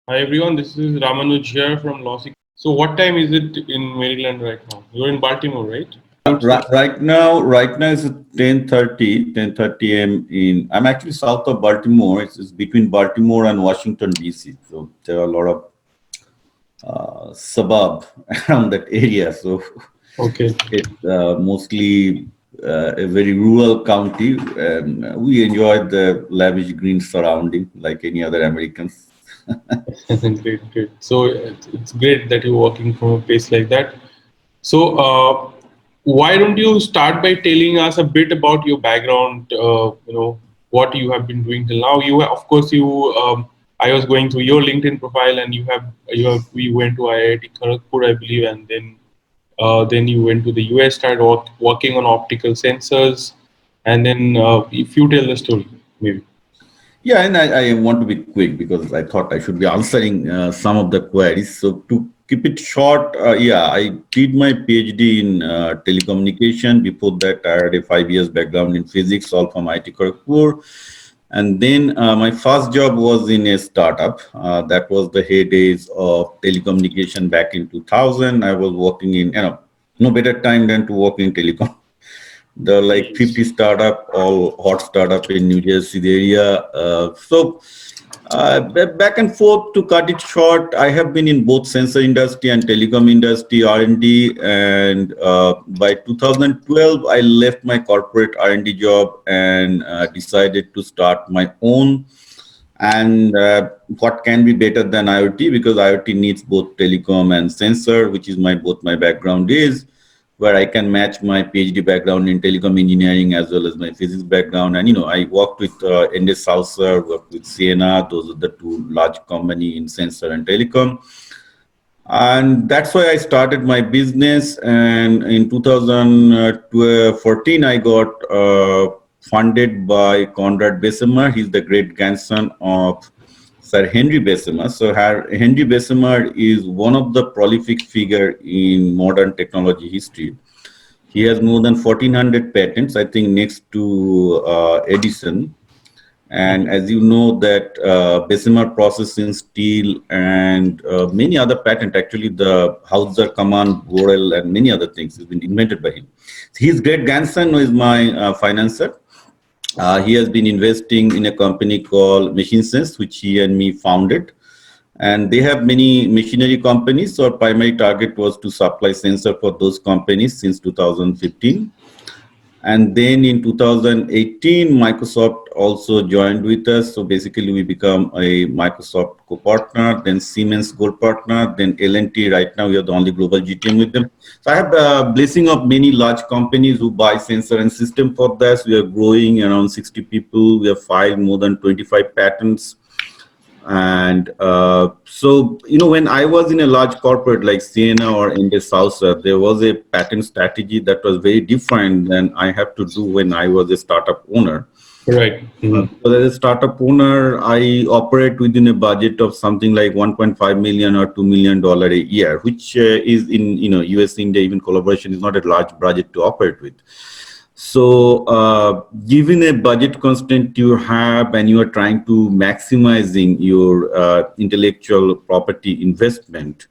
Hi everyone, this is Ramanuj here from LawSikho. So what time is it in Maryland right now? You're in Baltimore, right? Right now it's 10:30 a.m. I'm actually south of Baltimore. It's between Baltimore and Washington, D.C. So there are a lot of suburb around that area. So Okay. it's mostly a very rural county. We enjoy the lavish green surrounding like any other Americans. Great, great. So it's great that you're working from a place like that. So why don't you start by telling us a bit about your background? What you have been doing till now. Of course, I was going through your LinkedIn profile, and we went to IIT Kharagpur, I believe, and then you went to the US, started working on optical sensors, and then if you tell the story, maybe. Yeah, and I want to be quick because I thought I should be answering some of the queries. So to keep it short, yeah, I did my PhD in telecommunication. Before that, I had a 5 years background in physics, all from IIT Kharagpur. And then my first job was in a startup. That was the heydays of telecommunication back in 2000. I was working in, no better time than to work in telecom. There are like 50 startup, all hot startup in New Jersey area. Back and forth to cut it short, I have been in both sensor industry and telecom industry R&D. And by 2012, I left my corporate R&D job and decided to start my own. And what can be better than IoT? Because IoT needs both telecom and sensor, which is both my background is, where I can match my PhD background in telecom engineering as well as my physics background. And I worked with Endis Saucer, worked with Sienna. Those are the two large company in sensor and telecom. And that's why I started my business. And in 2014, I got funded by Conrad Bessemer. He's the great grandson of Sir Henry Bessemer. So Henry Bessemer is one of the prolific figure in modern technology history. He has more than 1,400 patents, I think, next to Edison. And as you know, that Bessemer process in steel and many other patent, actually the Hauser command, Borel, and many other things has been invented by him. His great grandson is my financer. He has been investing in a company called Machinesense, which he and me founded. And they have many machinery companies. So our primary target was to supply sensor for those companies since 2015. And then in 2018, Microsoft also joined with us. So basically, we become a Microsoft co-partner, then Siemens gold partner, then L&T. Right now, we are the only global GTM with them. So I have the blessing of many large companies who buy sensor and system for this. We are growing around 60 people. We have filed more than 25 patents. And when I was in a large corporate like Sienna or Indus Saucer, there was a patent strategy that was very different than I have to do when I was a startup owner. Right. So as a startup owner, I operate within a budget of something like 1.5 million or $2 million a year, which is in US, India, even collaboration is not a large budget to operate with. So, given a budget constraint you have, and you are trying to maximizing your intellectual property investment,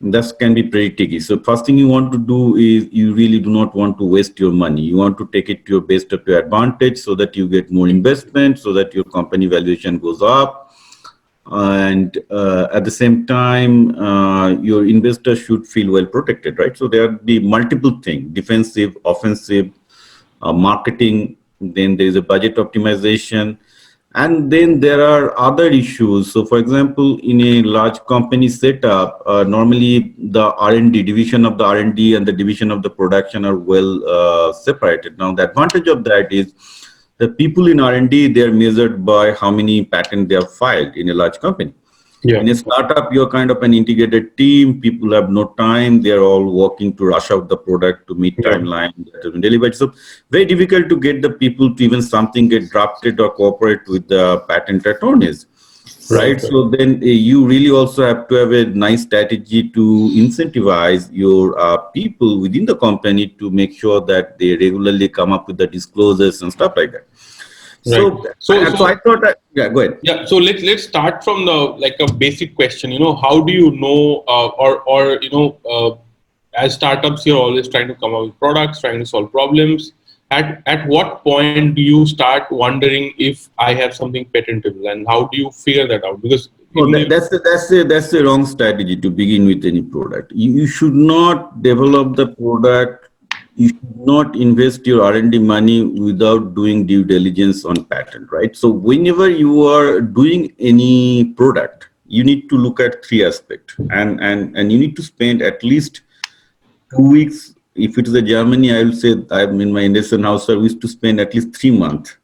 that can be pretty tricky. So, first thing you want to do is you really do not want to waste your money. You want to take it to your best of your advantage, so that you get more investment, so that your company valuation goes up. And at the same time, your investor should feel well protected, right? So there are the multiple things: defensive, offensive, marketing, then there is a budget optimization, and then there are other issues. So for example, in a large company setup, normally the R&D division of the R&D and the division of the production are well separated. Now the advantage of that is the people in R&D, they are measured by how many patents they have filed in a large company. Yeah. In a startup, you're kind of an integrated team. People have no time. They're all working to rush out the product to meet Yeah. timeline that has been delivered. So very difficult to get the people to even something get drafted or cooperate with the patent attorneys. Right. Right. So then you really also have to have a nice strategy to incentivize your people within the company to make sure that they regularly come up with the disclosures and stuff like that. Right. So, So so I so thought, yeah, go ahead. yeah. So let's start from the like a basic question. How do you know, or as startups, you're always trying to come up with products, trying to solve problems. At what point do you start wondering if I have something patentable, and how do you figure that out? Because No, even though that's the wrong strategy to begin with any product. You should not develop the product. You should not invest your R&D money without doing due diligence on patent, right? So whenever you are doing any product, you need to look at three aspects, and you need to spend at least 2 weeks. If it is a Germany, I will say I'm in my Anderson house. So we used to spend at least 3 months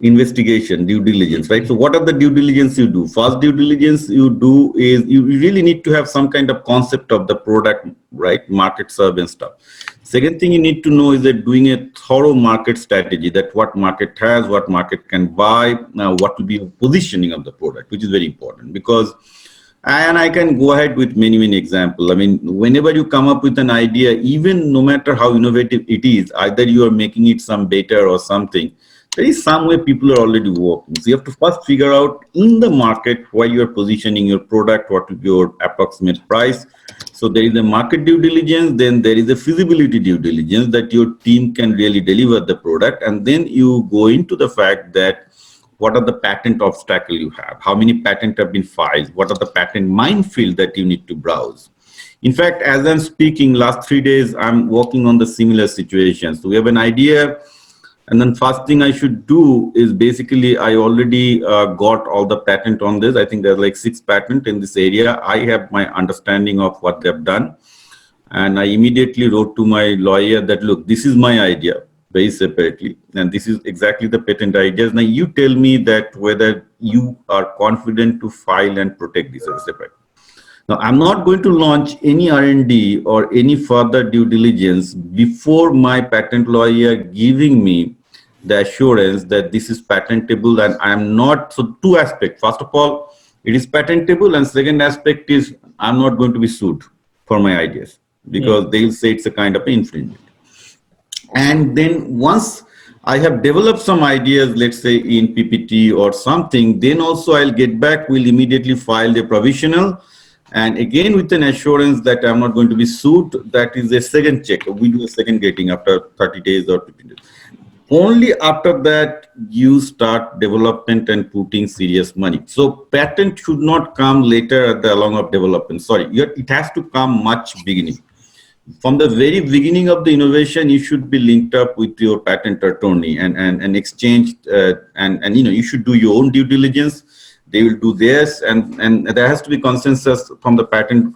investigation, due diligence, right? So what are the due diligence you do? First due diligence you do is you really need to have some kind of concept of the product, right? Market serve and stuff. Second thing you need to know is that doing a thorough market strategy, that what market has, what market can buy, now what will be the positioning of the product, which is very important because, and I can go ahead with many, many examples. I mean, whenever you come up with an idea, even no matter how innovative it is, either you are making it some better or something, there is some way people are already working. So you have to first figure out in the market where you are positioning your product, what will be your approximate price. So there is a market due diligence, then there is a feasibility due diligence that your team can really deliver the product. And then you go into the fact that what are the patent obstacle you have, how many patents have been filed, what are the patent minefield that you need to browse. In fact, as I'm speaking, last 3 days, I'm working on the similar situation. So we have an idea, and then first thing I should do is basically I already got all the patent on this. I think there's like 6 patents in this area. I have my understanding of what they've done. And I immediately wrote to my lawyer that, look, this is my idea very separately. And this is exactly the patent ideas. Now you tell me that whether you are confident to file and protect this as separate. Now, I'm not going to launch any R&D or any further due diligence before my patent lawyer giving me the assurance that this is patentable and I'm not. So two aspects. First of all, it is patentable, and second aspect is I'm not going to be sued for my ideas because they'll say it's a kind of infringement. And then once I have developed some ideas, let's say in PPT or something, then also I'll get back, we'll immediately file the provisional. And again, with an assurance that I'm not going to be sued, that is a second check. We do a second gating after 30 days or 15 days. Only after that, you start development and putting serious money. So patent should not come later at the along of development. Sorry, it has to come much beginning. From the very beginning of the innovation, you should be linked up with your patent attorney and exchanged, and you should do your own due diligence. They will do theirs, and there has to be consensus from the patent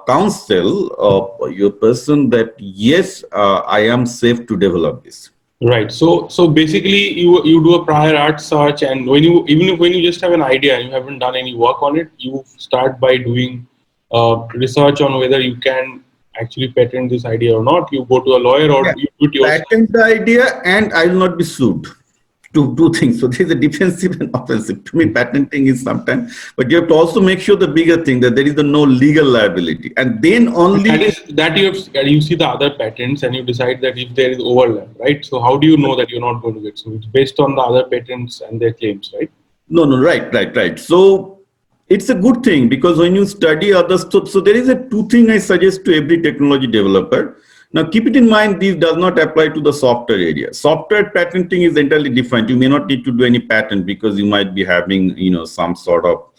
council of your person that yes, I am safe to develop this. right. So basically, you do a prior art search, and when you just have an idea and you haven't done any work on it, you start by doing research on whether you can actually patent this idea or not. You go to a lawyer or Yeah, you do it yourself. patent the idea, and I will not be sued. Two things. So there's a defensive and offensive. To me, patenting is sometimes, but you have to also make sure the bigger thing that there is no legal liability, and then That only. is that you see the other patents and you decide that if there is overlap, right? So how do you know that you're not going to get sued? It's based on the other patents and their claims, right? No, right. So it's a good thing because when you study other stuff, so there is a two thing I suggest to every technology developer. Now keep it in mind, this does not apply to the software area. Software patenting is entirely different. You may not need to do any patent because you might be having, some sort of,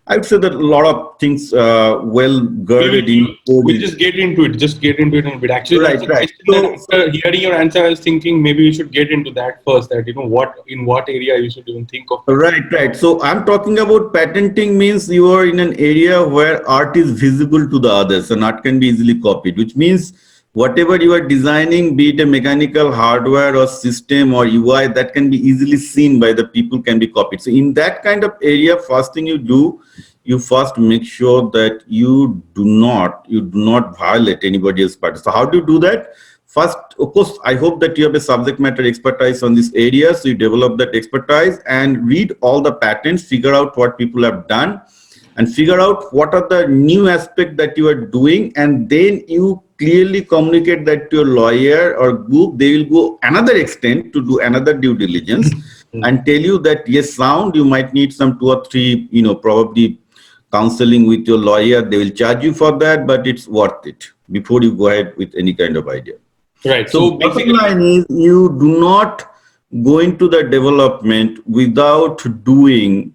I would say that a lot of things well girded in We'll code. just get into it. Just get into it in a bit. Actually, that's a Right. question that So after hearing your answer, I was thinking maybe we should get into that first. That what area you should even think of patent. right. So I'm talking about patenting means you are in an area where art is visible to the others and art can be easily copied, which means whatever you are designing, be it a mechanical hardware or system or UI, that can be easily seen by the people, can be copied. So in that kind of area, first thing you do, you first make sure that you do not violate anybody else's patent. So how do you do that? First, of course, I hope that you have a subject matter expertise on this area. So you develop that expertise and read all the patents, figure out what people have done, and figure out what are the new aspects that you are doing. And then you clearly communicate that to your lawyer or group, they will go another extent to do another due diligence and tell you that yes, sound, you might need some 2 or 3, probably counseling with your lawyer. They will charge you for that, but it's worth it before you go ahead with any kind of idea. Right. So So bottom basically, line is you do not go into the development without doing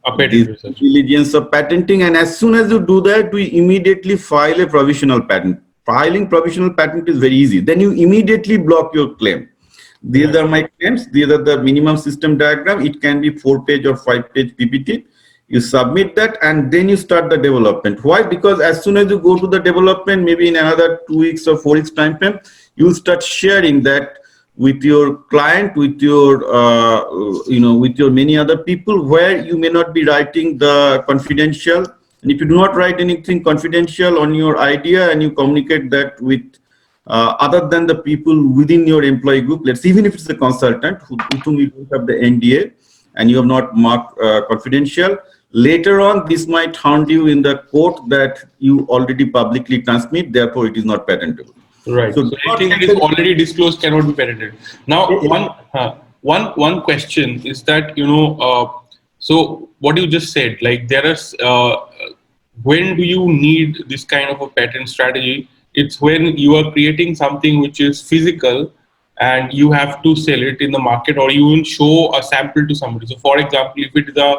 a this patent research. diligence of patenting, and as soon as you do that, we immediately file a provisional patent. Filing provisional patent is very easy. Then you immediately block your claim. These Right. are my claims. These are the minimum system diagram. It can be 4-page or 5-page PPT. You submit that and then you start the development. Why? Because as soon as you go to the development, maybe in another 2 weeks or 4 weeks time frame, you start sharing that with your client, with your with your many other people, where you may not be writing the confidential. And if you do not write anything confidential on your idea and you communicate that with other than the people within your employee group, let's even if it's a consultant with whom you don't have the NDA and you have not marked confidential, later on this might haunt you in the court that you already publicly transmit, therefore it is not patentable. Right. So do So not anything that is enter. already disclosed cannot be patented. Now, one question is that so what you just said, like there is when do you need this kind of a patent strategy? It's when you are creating something which is physical and you have to sell it in the market, or you will show a sample to somebody. So, for example, if it is a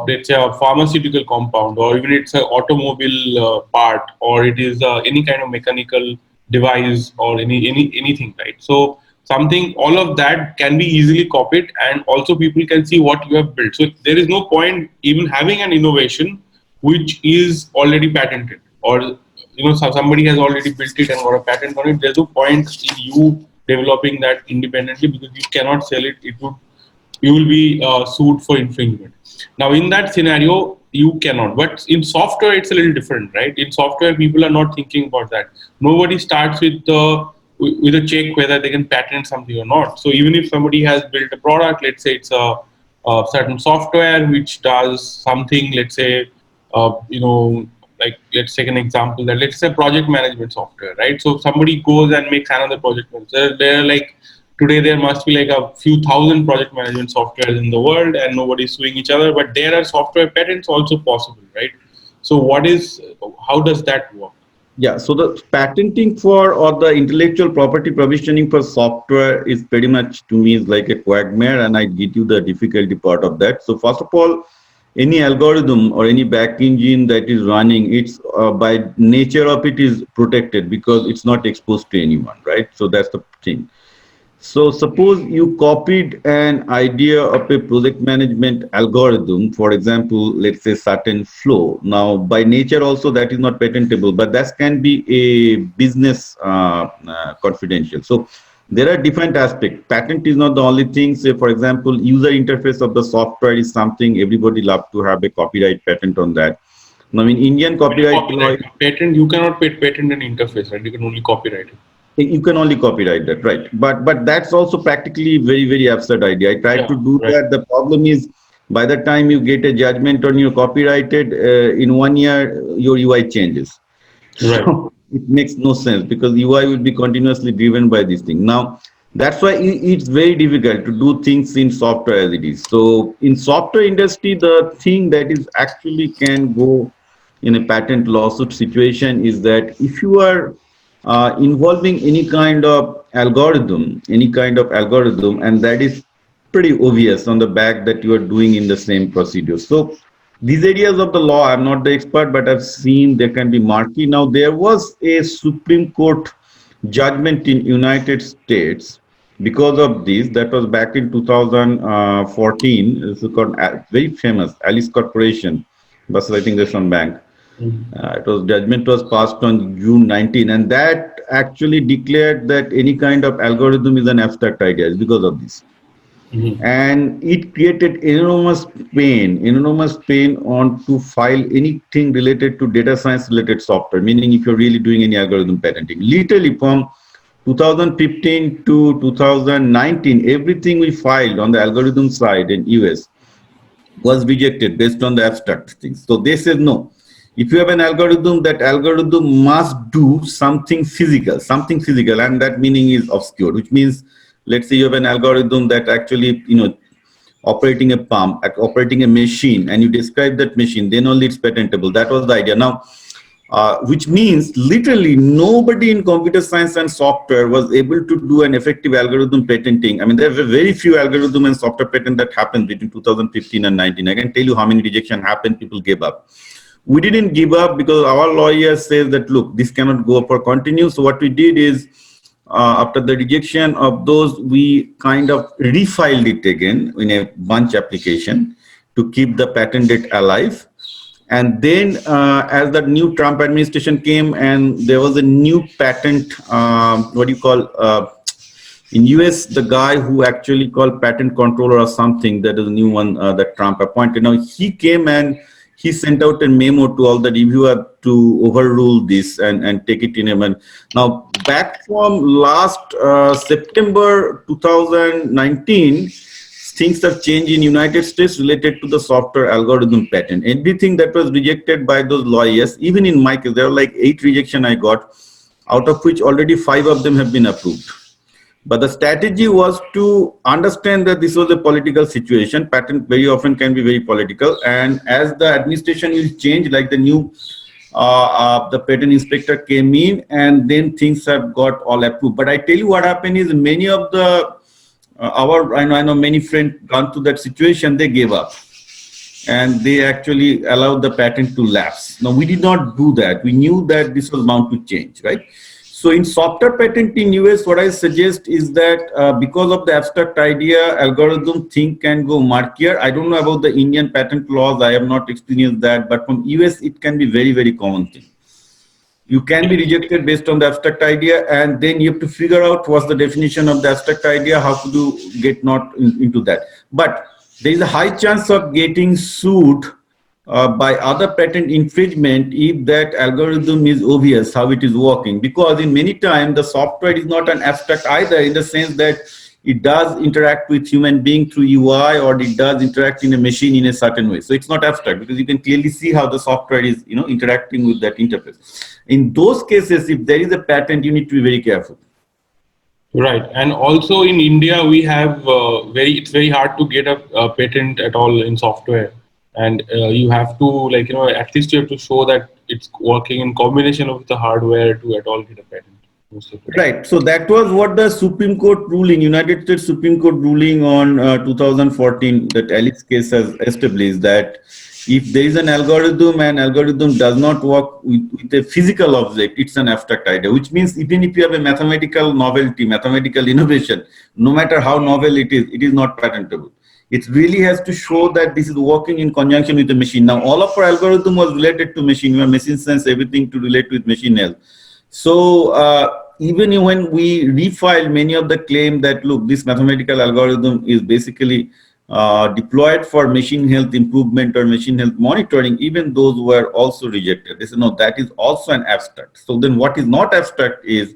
let's say a pharmaceutical compound, or even it's an automobile part, or it is any kind of mechanical device, or anything, right? So something, all of that can be easily copied, and also people can see what you have built. So there is no point even having an innovation which is already patented, or somebody has already built it and got a patent on it. There's no point in you developing that independently, because you cannot sell it. You will be sued for infringement. Now, in that scenario, you cannot. But in software, it's a little different, right? In software, people are not thinking about that. Nobody starts with a check whether they can patent something or not. So even if somebody has built a product, let's say it's a certain software which does something, let's say, like let's take an example, that let's say project management software, right? So somebody goes and makes another project manager. They're like, today there must be like a few thousand project management softwares in the world, and nobody's suing each other, but there are software patents also possible, right? So how does that work? Yeah, so the patenting for or the intellectual property provisioning for software is pretty much to me is like a quagmire, and I get you the difficulty part of that. So first of all, any algorithm or any back engine that is running, it's by nature of it is protected because it's not exposed to anyone, right? So that's the thing. So suppose you copied an idea of a project management algorithm, for example, let's say certain flow. Now, by nature also that is not patentable, but that can be a business confidential. So there are different aspects. Patent is not the only thing. Say, for example, user interface of the software is something everybody loves to have a copyright patent on that. Now, in Indian When you copyright law, copyright patent, you cannot patent an interface, right? You can only copyright it. you can only copyright that, right? But that's also practically very absurd idea. I tried Yeah, to do right, that. The problem is by the time you get a judgment on your copyrighted in 1 year, your UI changes. right. So it makes no sense because UI will be continuously driven by this thing. Now that's why it's very difficult to do things in software as it is. So in software industry, the thing that is actually can go in a patent lawsuit situation is that if you are involving any kind of algorithm, and that is pretty obvious on the back that you are doing in the same procedure. So these areas of the law, I'm not the expert, but I've seen they can be murky. Now, there was a Supreme Court judgment in United States because of this. That was back in 2014. It's called very famous Alice Corporation versus I think there's some bank. Mhm. It was judgment was passed on June 19, and that actually declared that any kind of algorithm is an abstract idea. It's because of this, Mhm. and it created enormous pain on to file anything related to data science related software. Meaning, if you're really doing any algorithm patenting, literally from 2015 to 2019, everything we filed on the algorithm side in US was rejected based on the abstract things. So they said no. If you have an algorithm, that algorithm must do something physical, and that meaning is obscure, which means, let's say you have an algorithm that actually, operating a pump, operating a machine, and you describe that machine, then only it's patentable. That was the idea. Now, which means literally nobody in computer science and software was able to do an effective algorithm patenting. I mean, there were very few algorithm and software patent that happened between 2015 and 19. I can tell you how many rejection happened, people gave up. We didn't give up because our lawyer says that, look, this cannot go for continue. So what we did is, after the rejection of those, we kind of refiled it again in a bunch application to keep the patent date alive. And then as the new Trump administration came and there was a new patent, what do you call, in US, the guy who actually called patent controller or something, that is a new one that Trump appointed. Now he came and he sent out a memo to all the reviewer to overrule this and take it in a man. Now back from last September 2019, things have changed in United States related to the software algorithm patent. Everything that was rejected by those lawyers, even in my case, there were like 8 rejection I got, out of which already 5 of them have been approved. But the strategy was to understand that this was a political situation. Patent very often can be very political. And as the administration will change, like the new, the patent inspector came in and then things have got all approved. But I tell you what happened is many of the, I know many friends gone to that situation, they gave up. And they actually allowed the patent to lapse. Now, we did not do that. We knew that this was bound to change, right? So in software patent in US, what I suggest is that because of the abstract idea, algorithm thing can go murkier. I don't know about the Indian patent laws. I have not experienced that. But from US, it can be very, very common thing. You can be rejected based on the abstract idea, and then you have to figure out what's the definition of the abstract idea, how to get not into that. But there is a high chance of getting sued by other patent infringement if that algorithm is obvious how it is working, because in many times the software is not an abstract either, in the sense that it does interact with human being through UI, or it does interact in a machine in a certain way. So it's not abstract because you can clearly see how the software is, interacting with that interface. In those cases, if there is a patent, you need to be very careful. Right, and also in India, we have it's very hard to get a patent at all in software, and you have to at least you have to show that it's working in combination with the hardware to at all get a patent. Right. So that was what the Supreme Court ruling, United States Supreme Court ruling on 2014, that Alice case has established that if there is an algorithm and algorithm does not work with a physical object, it's an abstract idea, which means even if you have a mathematical novelty, mathematical innovation, no matter how novel it is not patentable. It really has to show that this is working in conjunction with the machine. Now, all of our algorithm was related to machine. We have Machinesense, everything to relate with machine health. So even when we refile many of the claim that, look, this mathematical algorithm is basically deployed for machine health improvement or machine health monitoring, even those were also rejected. They said, no, that is also an abstract. So then what is not abstract is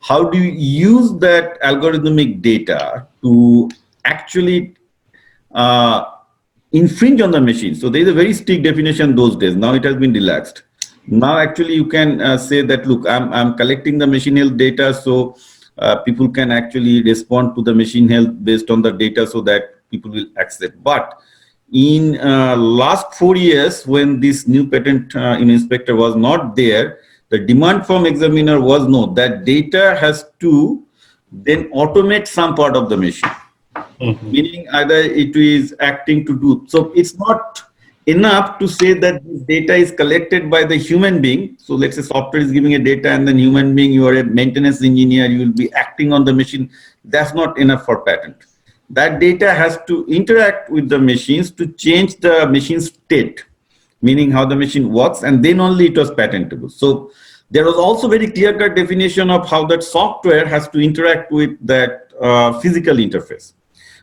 how do you use that algorithmic data to actually infringe on the machine. So there is a very strict definition those days. Now it has been relaxed. Now actually you can say that, look, I'm collecting the machine health data, so people can actually respond to the machine health based on the data so that people will accept. But in last 4 years, when this new patent inspector was not there, the demand from examiner was, no, that data has to then automate some part of the machine. Mm-hmm. Meaning either it is acting to do. So it's not enough to say that this data is collected by the human being. So let's say software is giving a data and then human being, you are a maintenance engineer, you will be acting on the machine. That's not enough for patent. That data has to interact with the machines to change the machine state, meaning how the machine works, and then only it was patentable. So there was also very clear-cut definition of how that software has to interact with that physical interface.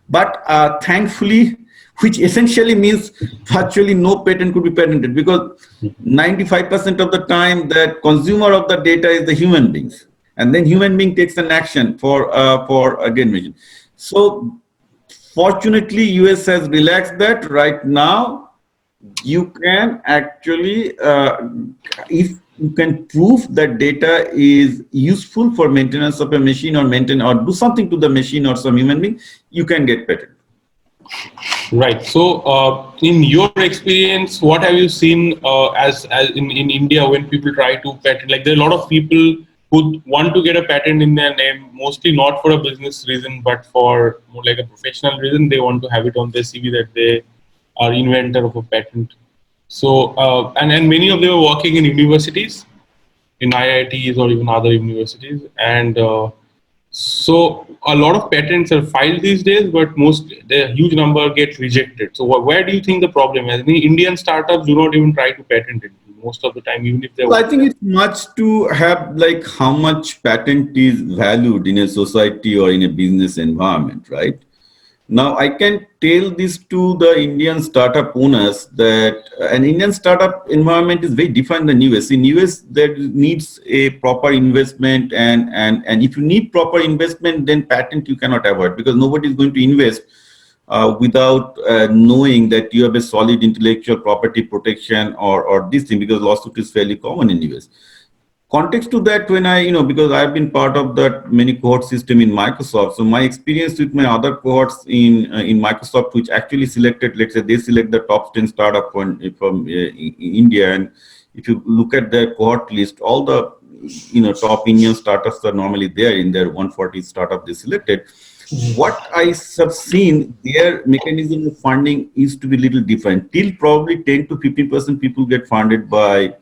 But thankfully, which essentially means virtually no patent could be patented, because 95% of the time that consumer of the data is the human beings, and then human being takes an action for again machine. So fortunately, US has relaxed that. Right now, you can actually, if you can prove that data is useful for maintenance of a machine or maintain or do something to the machine or some human being, you can get patent. Right. So, in your experience, what have you seen as in India when people try to patent? Like, there are a lot of people who want to get a patent in their name, mostly not for a business reason, but for more like a professional reason. They want to have it on their CV that they are inventor of a patent. So, and many of them are working in universities, in IITs or even other universities, and so a lot of patents are filed these days, but most the huge number get rejected. So where do you think the problem is? The Indian startups do not even try to patent it most of the time, even if they Well, I want. think it's much to have like how much patent is valued in a society or in a business environment, right? Now, I can tell this to the Indian startup owners that an Indian startup environment is very different than US. In US, there needs a proper investment, and if you need proper investment, then patent you cannot avoid because nobody is going to invest without knowing that you have a solid intellectual property protection or this thing because lawsuit is fairly common in US. Context to that, when I, because I've been part of that many cohort system in Microsoft, so my experience with my other cohorts in Microsoft, which actually selected, let's say they select the top 10 startup from India, and if you look at their cohort list, all the top Indian startups are normally there in their 140 startup they selected. What I have seen, their mechanism of funding is to be little different. Till probably 10 to 15% people get funded by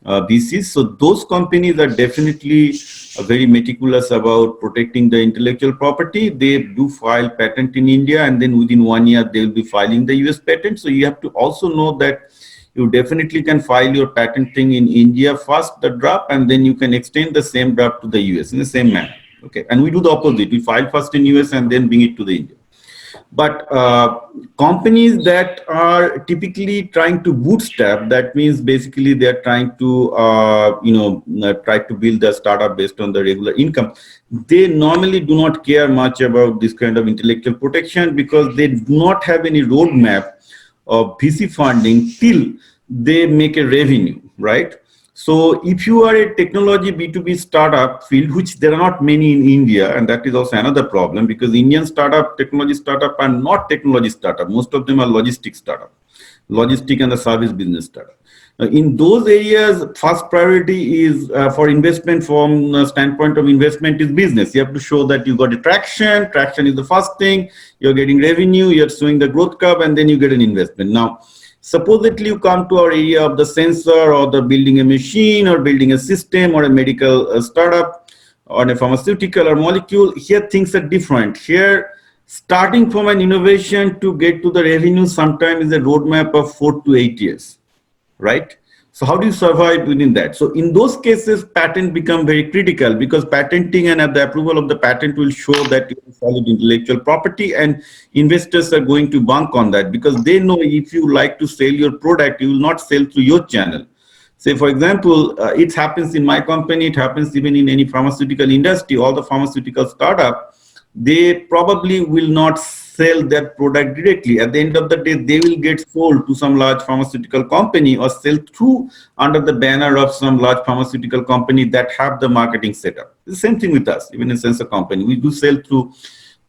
VCs. So those companies are definitely very meticulous about protecting the intellectual property. They do file patent in India, and then within 1 year they will be filing the US patent. So you have to also know that you definitely can file your patent thing in India first, the draft, and then you can extend the same draft to the US in the same manner. Okay, and we do the opposite. We file first in US and then bring it to the India. But companies that are typically trying to bootstrap, that means basically they're trying to try to build a startup based on the regular income. They normally do not care much about this kind of intellectual protection because they do not have any roadmap of VC funding till they make a revenue, right? So if you are a technology B2B startup field, which there are not many in India, and that is also another problem because Indian technology startup are not technology startup. Most of them are logistic startup, logistic and the service business startup. In those areas, first priority is for investment from the standpoint of investment is business. You have to show that you got a traction. Traction is the first thing. You're getting revenue, you're showing the growth curve, and then you get an investment. Now, supposedly you come to our area of the sensor or the building a machine or building a system or a medical startup or a pharmaceutical or molecule. Here things are different. Here, starting from an innovation to get to the revenue sometimes is a roadmap of 4 to 8 years, right? So how do you survive within that? So in those cases, patent become very critical because patenting and the approval of the patent will show that you have solid intellectual property, and investors are going to bank on that because they know if you like to sell your product, you will not sell through your channel. Say, for example, it happens in my company, it happens even in any pharmaceutical industry, all the pharmaceutical startup, they probably will not sell that product directly. At the end of the day, they will get sold to some large pharmaceutical company or sell through under the banner of some large pharmaceutical company that have the marketing setup. The same thing with us, even in sensor company. We do sell through,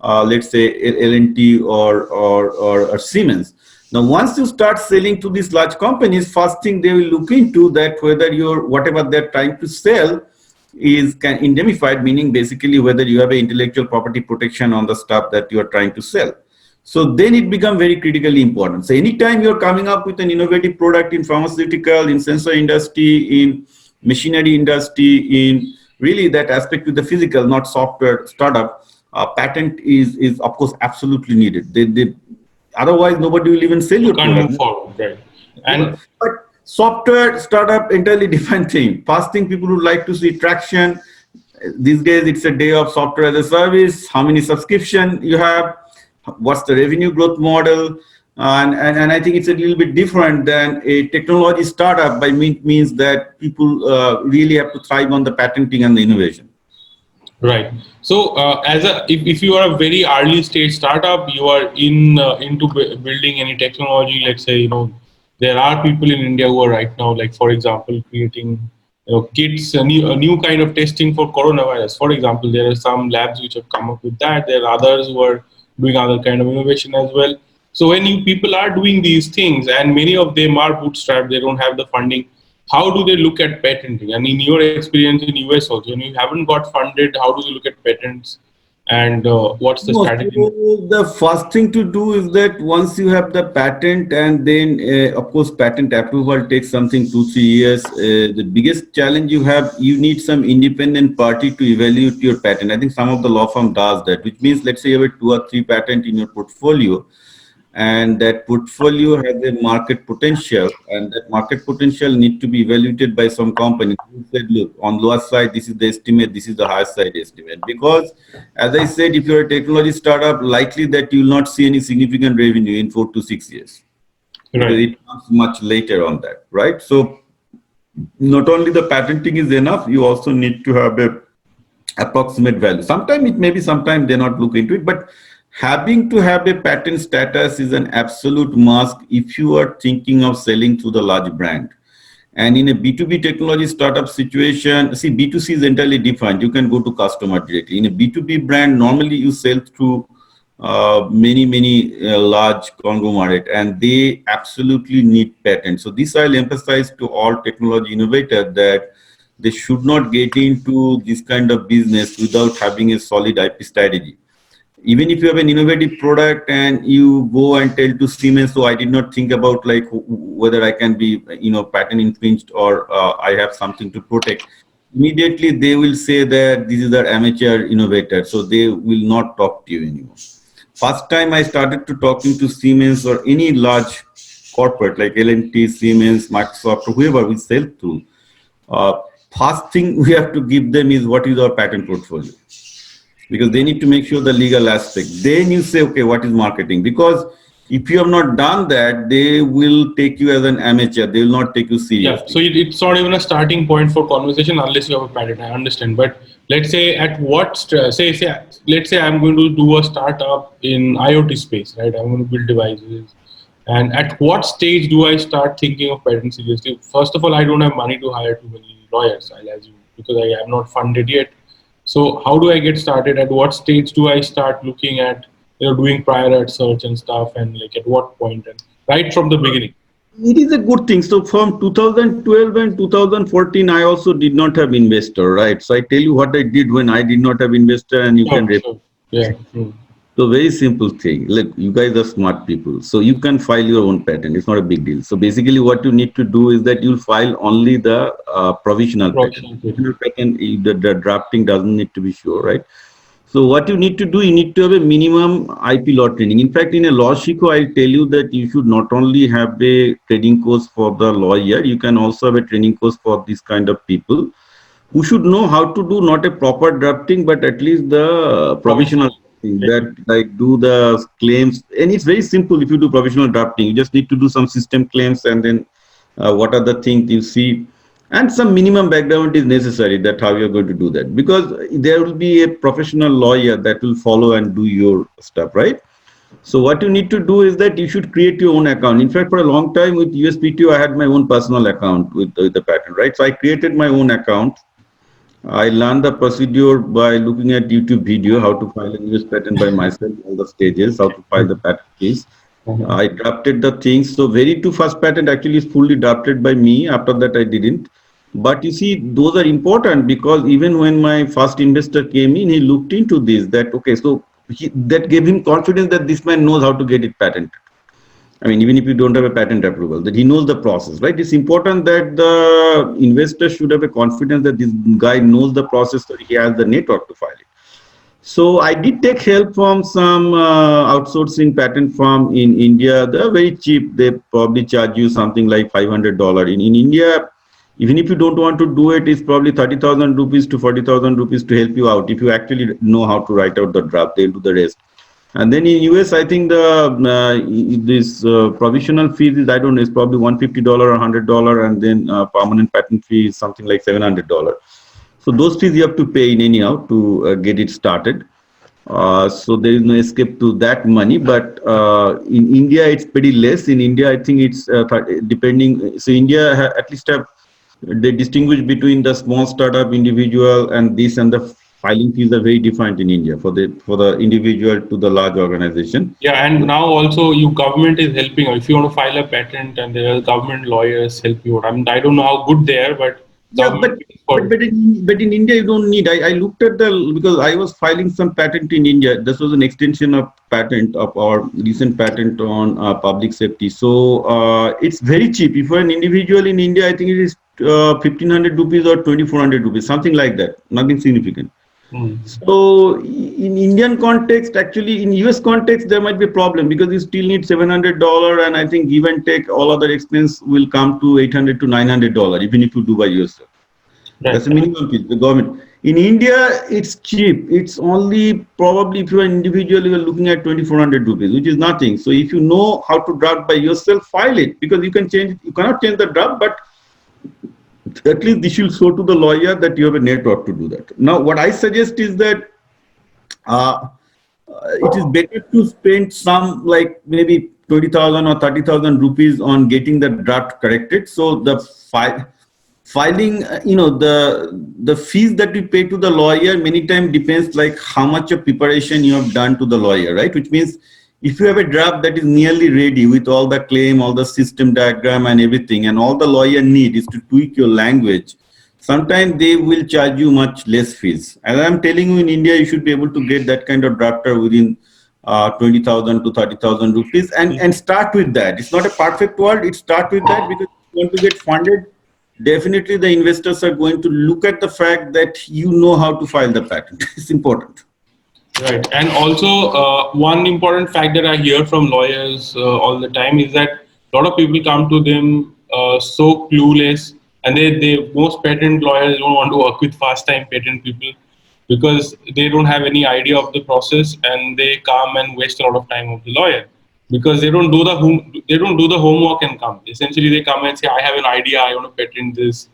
let's say, L&T or Siemens. Now, once you start selling to these large companies, first thing they will look into that whether your whatever they're trying to sell is can indemnified, meaning basically whether you have a intellectual property protection on the stuff that you are trying to sell. So then it becomes very critically important. So anytime you're coming up with an innovative product in pharmaceutical, in sensor industry, in machinery industry, in really that aspect with the physical, not software startup, patent is of course absolutely needed. Otherwise nobody will even sell You your can't product. move forward, right? But And software startup entirely different thing. First thing people would like to see traction. These days it's a day of software as a service. How many subscription you have? What's the revenue growth model? And I think it's a little bit different than a technology startup by means that people really have to thrive on the patenting and the innovation. right. So, as a if you are a very early stage startup, you are into building any technology. Let's say There are people in India who are right now, like for example, creating kits, a new kind of testing for coronavirus. For example, there are some labs which have come up with that. There are others who are doing other kind of innovation as well. So when you people are doing these things, and many of them are bootstrapped, they don't have the funding. How do they look at patenting? And in your experience in US also, when you haven't got funded, how do you look at patents? And what's the No, strategy? so the first thing to do is that once you have the patent, and then of course patent approval takes something 2 3 years. The biggest challenge you have, you need some independent party to evaluate your patent. I think some of the law firm does that, which means let's say you have a 2 or 3 patent in your portfolio, and that portfolio has a market potential, and that market potential need to be evaluated by some company who said, look, on lower side this is the estimate, this is the higher side estimate. Because as I said, if you're a technology startup, likely that you will not see any significant revenue in 4 to 6 years, because Right. it comes much later on that, right? So not only the patenting is enough, you also need to have a approximate value. Sometimes it may be, sometimes they not look into it, but having to have a patent status is an absolute must if you are thinking of selling to the large brand. And in a B2B technology startup situation, see, B2C is entirely different. You can go to customer directly. In a B2B brand, normally you sell through many large conglomerate, and they absolutely need patents. So this I'll emphasize to all technology innovators, that they should not get into this kind of business without having a solid IP strategy. Even if you have an innovative product and you go and tell to Siemens, so I did not think about like whether I can be, patent infringed, or I have something to protect. Immediately they will say that this is our amateur innovator, so they will not talk to you anymore. First time I started to talking to Siemens or any large corporate like L&T, Siemens, Microsoft, or whoever we sell to, uh, first thing we have to give them is what is our patent portfolio, because they need to make sure the legal aspect. Then you say, okay, what is marketing? Because if you have not done that, they will take you as an amateur. They will not take you Yeah, so seriously. it's not even a starting point for conversation unless you have a patent. I understand, but let's say at what let's say I'm going to do a startup in IoT space, right? I'm going to build devices, and at what stage do I start thinking of patent seriously? First of all, I don't have money to hire too many lawyers, I'll assume, because I am not funded yet. So how do I get started? At what stage do I start looking at doing prior art search and stuff, and like at what point, and right from the beginning? It is a good thing. So from 2012 and 2014, I also did not have investor, right? So I tell you what I did when I did not have investor, and you can Sure, sure. Yeah. So very simple thing. Look, you guys are smart people. So you can file your own patent. It's not a big deal. So basically what you need to do is that you'll file only the provisional patent. Professional patent. Provisional patent, the drafting doesn't need to be sure, right? So what you need to do, you need to have a minimum IP law training. In fact, in a LawSikho, I tell you that you should not only have a training course for the lawyer, you can also have a training course for this kind of people who should know how to do not a proper drafting, but at least the provisional Provisional. thing, Yeah. that like do the claims. And it's very simple. If you do provisional drafting, you just need to do some system claims, and then what are the things you see, and some minimum background is necessary, that how you're going to do that, because there will be a professional lawyer that will follow and do your stuff, right? So what you need to do is that you should create your own account. In fact, for a long time with USPTO, I had my own personal account with the patent, right? So I created my own account. I learned the procedure by looking at YouTube video, how to file a US patent by myself, all the stages, how to file the patent case. Uh-huh. I drafted the things. So very two first patent actually is fully drafted by me. After that, I didn't. But you see, those are important, because even when my first investor came in, he looked into this. That okay, so that gave him confidence that this man knows how to get it patented. I mean, even if you don't have a patent approval, that he knows the process, right? It's important that the investor should have a confidence that this guy knows the process, so he has the network to file it. So I did take help from some outsourcing patent firm in India. They're very cheap. They probably charge you something like $500. In India, even if you don't want to do it, it's probably 30,000 rupees to 40,000 rupees to help you out. If you actually know how to write out the draft, they'll do the rest. And then in US, I think the this provisional fees is, I don't know, it's probably $150 or $100, and then permanent patent fee is something like $700. So those fees you have to pay in anyhow to get it started. So there is no escape to that money. But in India, it's pretty less. In India, I think it's depending. So India at least have they distinguish between the small startup individual and this, and the filing fees are very different in India for the individual to the large organization. Yeah, and now also you government is helping. If you want to file a patent, and there are government lawyers help you out. I mean, I don't know how good they are, but Yeah, government pays for. but in India you don't need. I looked at because I was filing some patent in India. This was an extension of patent of our recent patent on public safety. So it's very cheap. If you're an individual in India, I think it is 1,500 rupees or 2,400 rupees, something like that. Nothing significant. Hmm. So in Indian context, actually in US context, there might be a problem because you still need $700, and I think give and take all other expense will come to $800 to $900, even if you do by yourself. That's Right. the minimum fee, the government. In India, it's cheap. It's only probably if you're an individual, you're looking at 2,400 rupees, which is nothing. So if you know how to draft by yourself, file it because you can change. You cannot change the draft, but at least this will show to the lawyer that you have a network to do that. Now, what I suggest is that uh, it is better to spend some like maybe 20,000 or 30,000 rupees on getting the draft corrected. So the filing, the fees that we pay to the lawyer many times depends like how much of preparation you have done to the lawyer, right? Which means if you have a draft that is nearly ready with all the claim, all the system diagram and everything, and all the lawyer need is to tweak your language, sometimes they will charge you much less fees. As I'm telling you, in India, you should be able to get that kind of drafter within 20,000 to 30,000 rupees and start with that. It's not a perfect world. It start with that because if you want to get funded, definitely the investors are going to look at the fact that you know how to file the patent. It's important. Right. And also, one important fact that I hear from lawyers all the time is that a lot of people come to them so clueless, and they most patent lawyers don't want to work with fast time patent people because they don't have any idea of the process, and they come and waste a lot of time of the lawyer because they don't do the homework and come. Essentially, they come and say, "I have an idea. I want to patent this."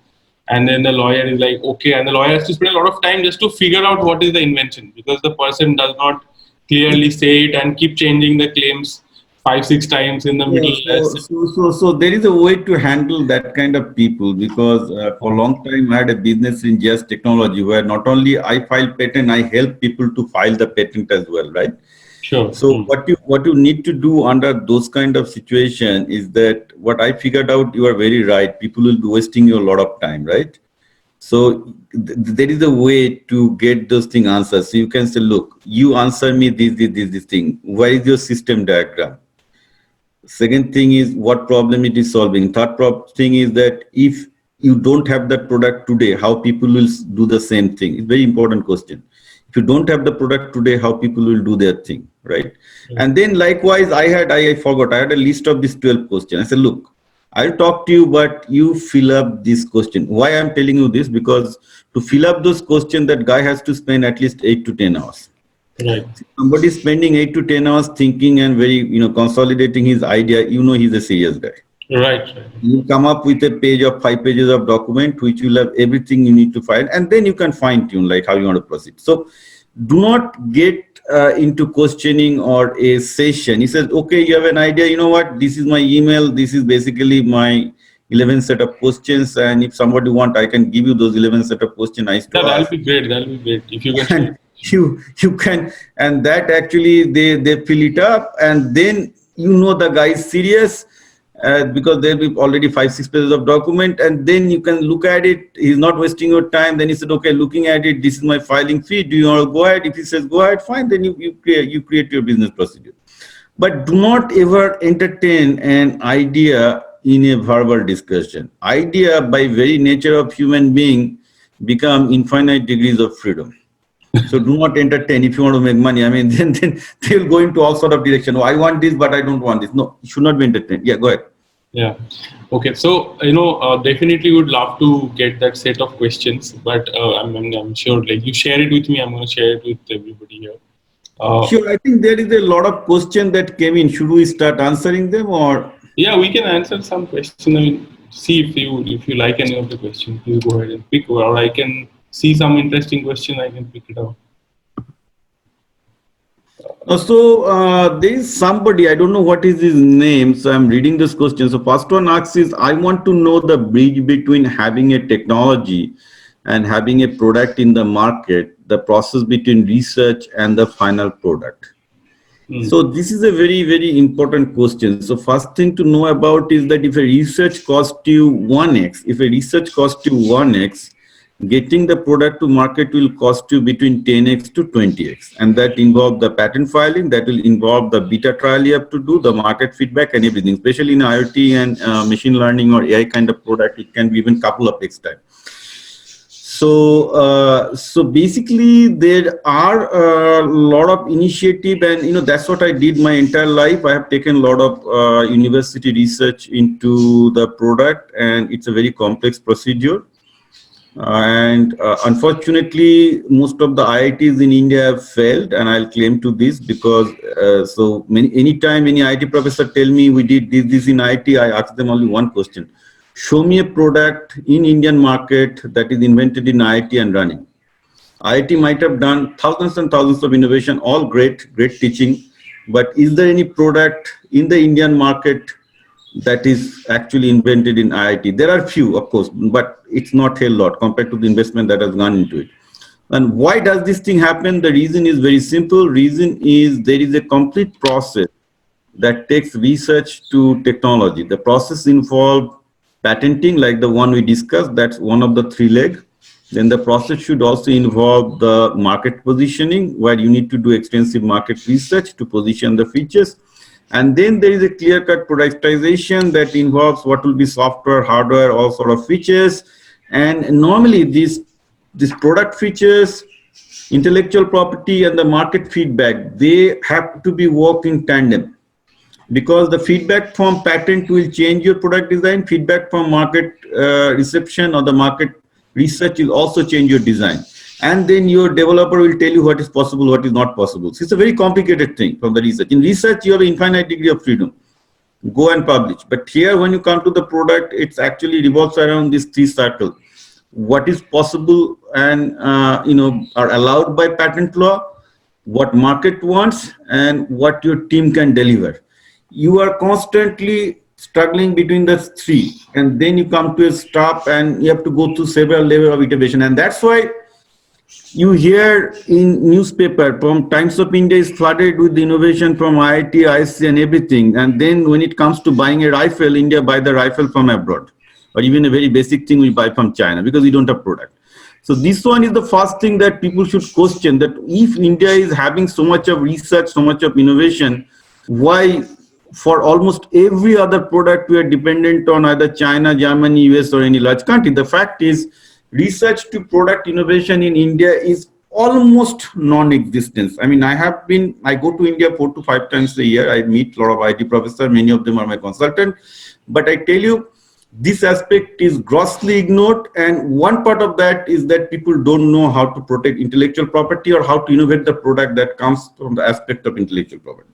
And then the lawyer is like, okay, and the lawyer has to spend a lot of time just to figure out what is the invention because the person does not clearly say it and keep changing the claims 5 6 times in the Yeah, middle. so there is a way to handle that kind of people because for a long time I had a business in just technology where not only I file patent, I help people to file the patent as well, right? Sure. So what you need to do under those kind of situation is that what I figured out, you are very right. People will be wasting you a lot of time, right? So there is a way to get those things answered. So you can say, look, you answer me this thing. Where is your system diagram? Second thing is what problem it is solving. Third thing is that if you don't have that product today, how people will do the same thing? It's a very important question. If you don't have the product today, how people will do their thing, right? And then likewise, I forgot, I had a list of these 12 questions. I said, look, I'll talk to you, but you fill up this question. Why I'm telling you this? Because to fill up those questions, that guy has to spend at least 8 to 10 hours. Right. Somebody spending 8 to 10 hours thinking and very, consolidating his idea, he's a serious guy. Right. Right. You come up with a page of 5 pages of document, which will have everything you need to file, and then you can fine tune like how you want to proceed. So do not get into questioning or a session. He says, okay, you have an idea. You know what? This is my email. This is basically my 11 set of questions. And if somebody want, I can give you those 11 set of questions I used Yeah, to that'll ask. be great. That'll be great if you can share. And you can, and that actually they fill it up, and then the guy is serious because there'll be already 5 6 pages of document, and then you can look at it. He's not wasting your time. Then he said, okay, looking at it, this is my filing fee. Do you want to go ahead? If he says go ahead, fine. Then you create your business procedure. But do not ever entertain an idea in a verbal discussion. Idea by very nature of human being become infinite degrees of freedom. So do not entertain if you want to make money. I mean, then they'll go into all sort of direction. Oh, I want this, but I don't want this. No, you should not be entertained. Yeah, go ahead. Yeah. Okay. So definitely would love to get that set of questions, but I'm sure like you share it with me, I'm going to share it with everybody here. Sure. I think there is a lot of questions that came in. Should we start answering them or? Yeah, we can answer some questions. I mean, see if you like any of the questions, please go ahead and pick, or I can see some interesting question, I can pick it out. There is somebody, I don't know what is his name, so I'm reading this question. So first one asks is, I want to know the bridge between having a technology and having a product in the market, the process between research and the final product. Mm. So this is a very, very important question. So first thing to know about is that if a research cost you 1x, if a research cost you 1x, getting the product to market will cost you between 10x to 20x. And that involves the patent filing, that will involve the beta trial you have to do, the market feedback and everything, especially in IoT and machine learning or AI kind of product, it can be even couple of x time. So basically there are a lot of initiative, and that's what I did my entire life. I have taken a lot of university research into the product, and it's a very complex procedure. And unfortunately, most of the IITs in India have failed, and I'll claim to this because anytime any IIT professor tell me we did this in IIT, I ask them only one question: show me a product in Indian market that is invented in IIT and running. IIT might have done thousands and thousands of innovation, all great, great teaching, but is there any product in the Indian market that is actually invented in IIT? There are few, of course, but it's not a lot compared to the investment that has gone into it. And why does this thing happen? The reason is very simple. Reason is there is a complete process that takes research to technology. The process involves patenting, like the one we discussed, that's one of the three legs. Then the process should also involve the market positioning, where you need to do extensive market research to position the features. And then there is a clear-cut productization that involves what will be software, hardware, all sort of features. And normally these product features, intellectual property, and the market feedback, they have to be worked in tandem, because the feedback from patent will change your product design. Feedback from market reception or the market research will also change your design. And then your developer will tell you what is possible, what is not possible. So it's a very complicated thing from the research. In research, you have an infinite degree of freedom. Go and publish. But here, when you come to the product, it's actually revolves around this three circle. What is possible and are allowed by patent law, what market wants, and what your team can deliver. You are constantly struggling between the three, and then you come to a stop, and you have to go through several levels of iteration. And that's why you hear in newspaper from Times of India is flooded with innovation from IIT, ISC, and everything. And then when it comes to buying a rifle, India buy the rifle from abroad, or even a very basic thing we buy from China because we don't have product. So this one is the first thing that people should question, that if India is having so much of research, so much of innovation, why for almost every other product we are dependent on either China, Germany, US, or any large country? The fact is, research to product innovation in India is almost non-existent. I mean, I go to India 4 to 5 times a year. I meet a lot of IT professors. Many of them are my consultant. But I tell you, this aspect is grossly ignored. And one part of that is that people don't know how to protect intellectual property or how to innovate the product that comes from the aspect of intellectual property.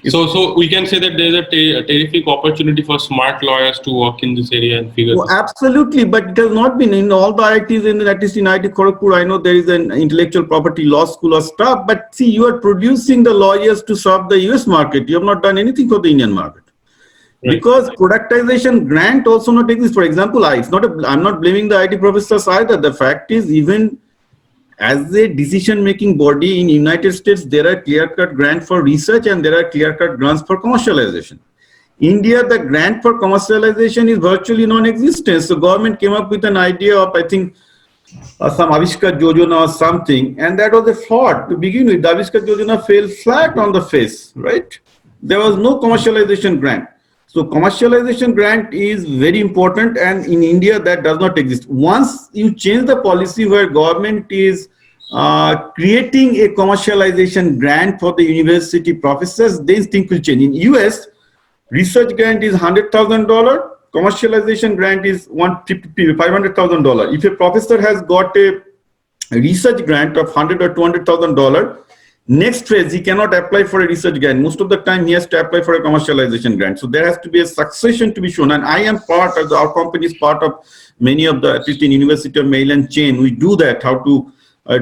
So we can say that there's a terrific opportunity for smart lawyers to work in this area and figure Oh, this out. absolutely, but it has not been in all the IITs, at least in IIT Kharagpur. I know there is an intellectual property law school or stuff, but see, you are producing the lawyers to serve the US market. You have not done anything for the Indian market. Right. Because productization grant also not exist. For example, I'm not blaming the IT professors either. The fact is, even as a decision-making body in United States, there are clear-cut grants for research and there are clear-cut grants for commercialization. India, the grant for commercialization is virtually non-existent. So government came up with an idea of, I think, some Avishkar Yojana or something, and that was a fraud to begin with. The Avishkar Yojana fell flat on the face, right? There was no commercialization grant. So commercialization grant is very important, and in India that does not exist. Once you change the policy where government is creating a commercialization grant for the university professors, then things will change. In US, research grant is $100,000. Commercialization grant is $500,000. If a professor has got a research grant of $100,000 or $200,000, next phase he cannot apply for a research grant. Most of the time he has to apply for a commercialization grant. So there has to be a succession to be shown. And I am part of our company is part of many of the, at least in University of Maryland chain. We do that. How to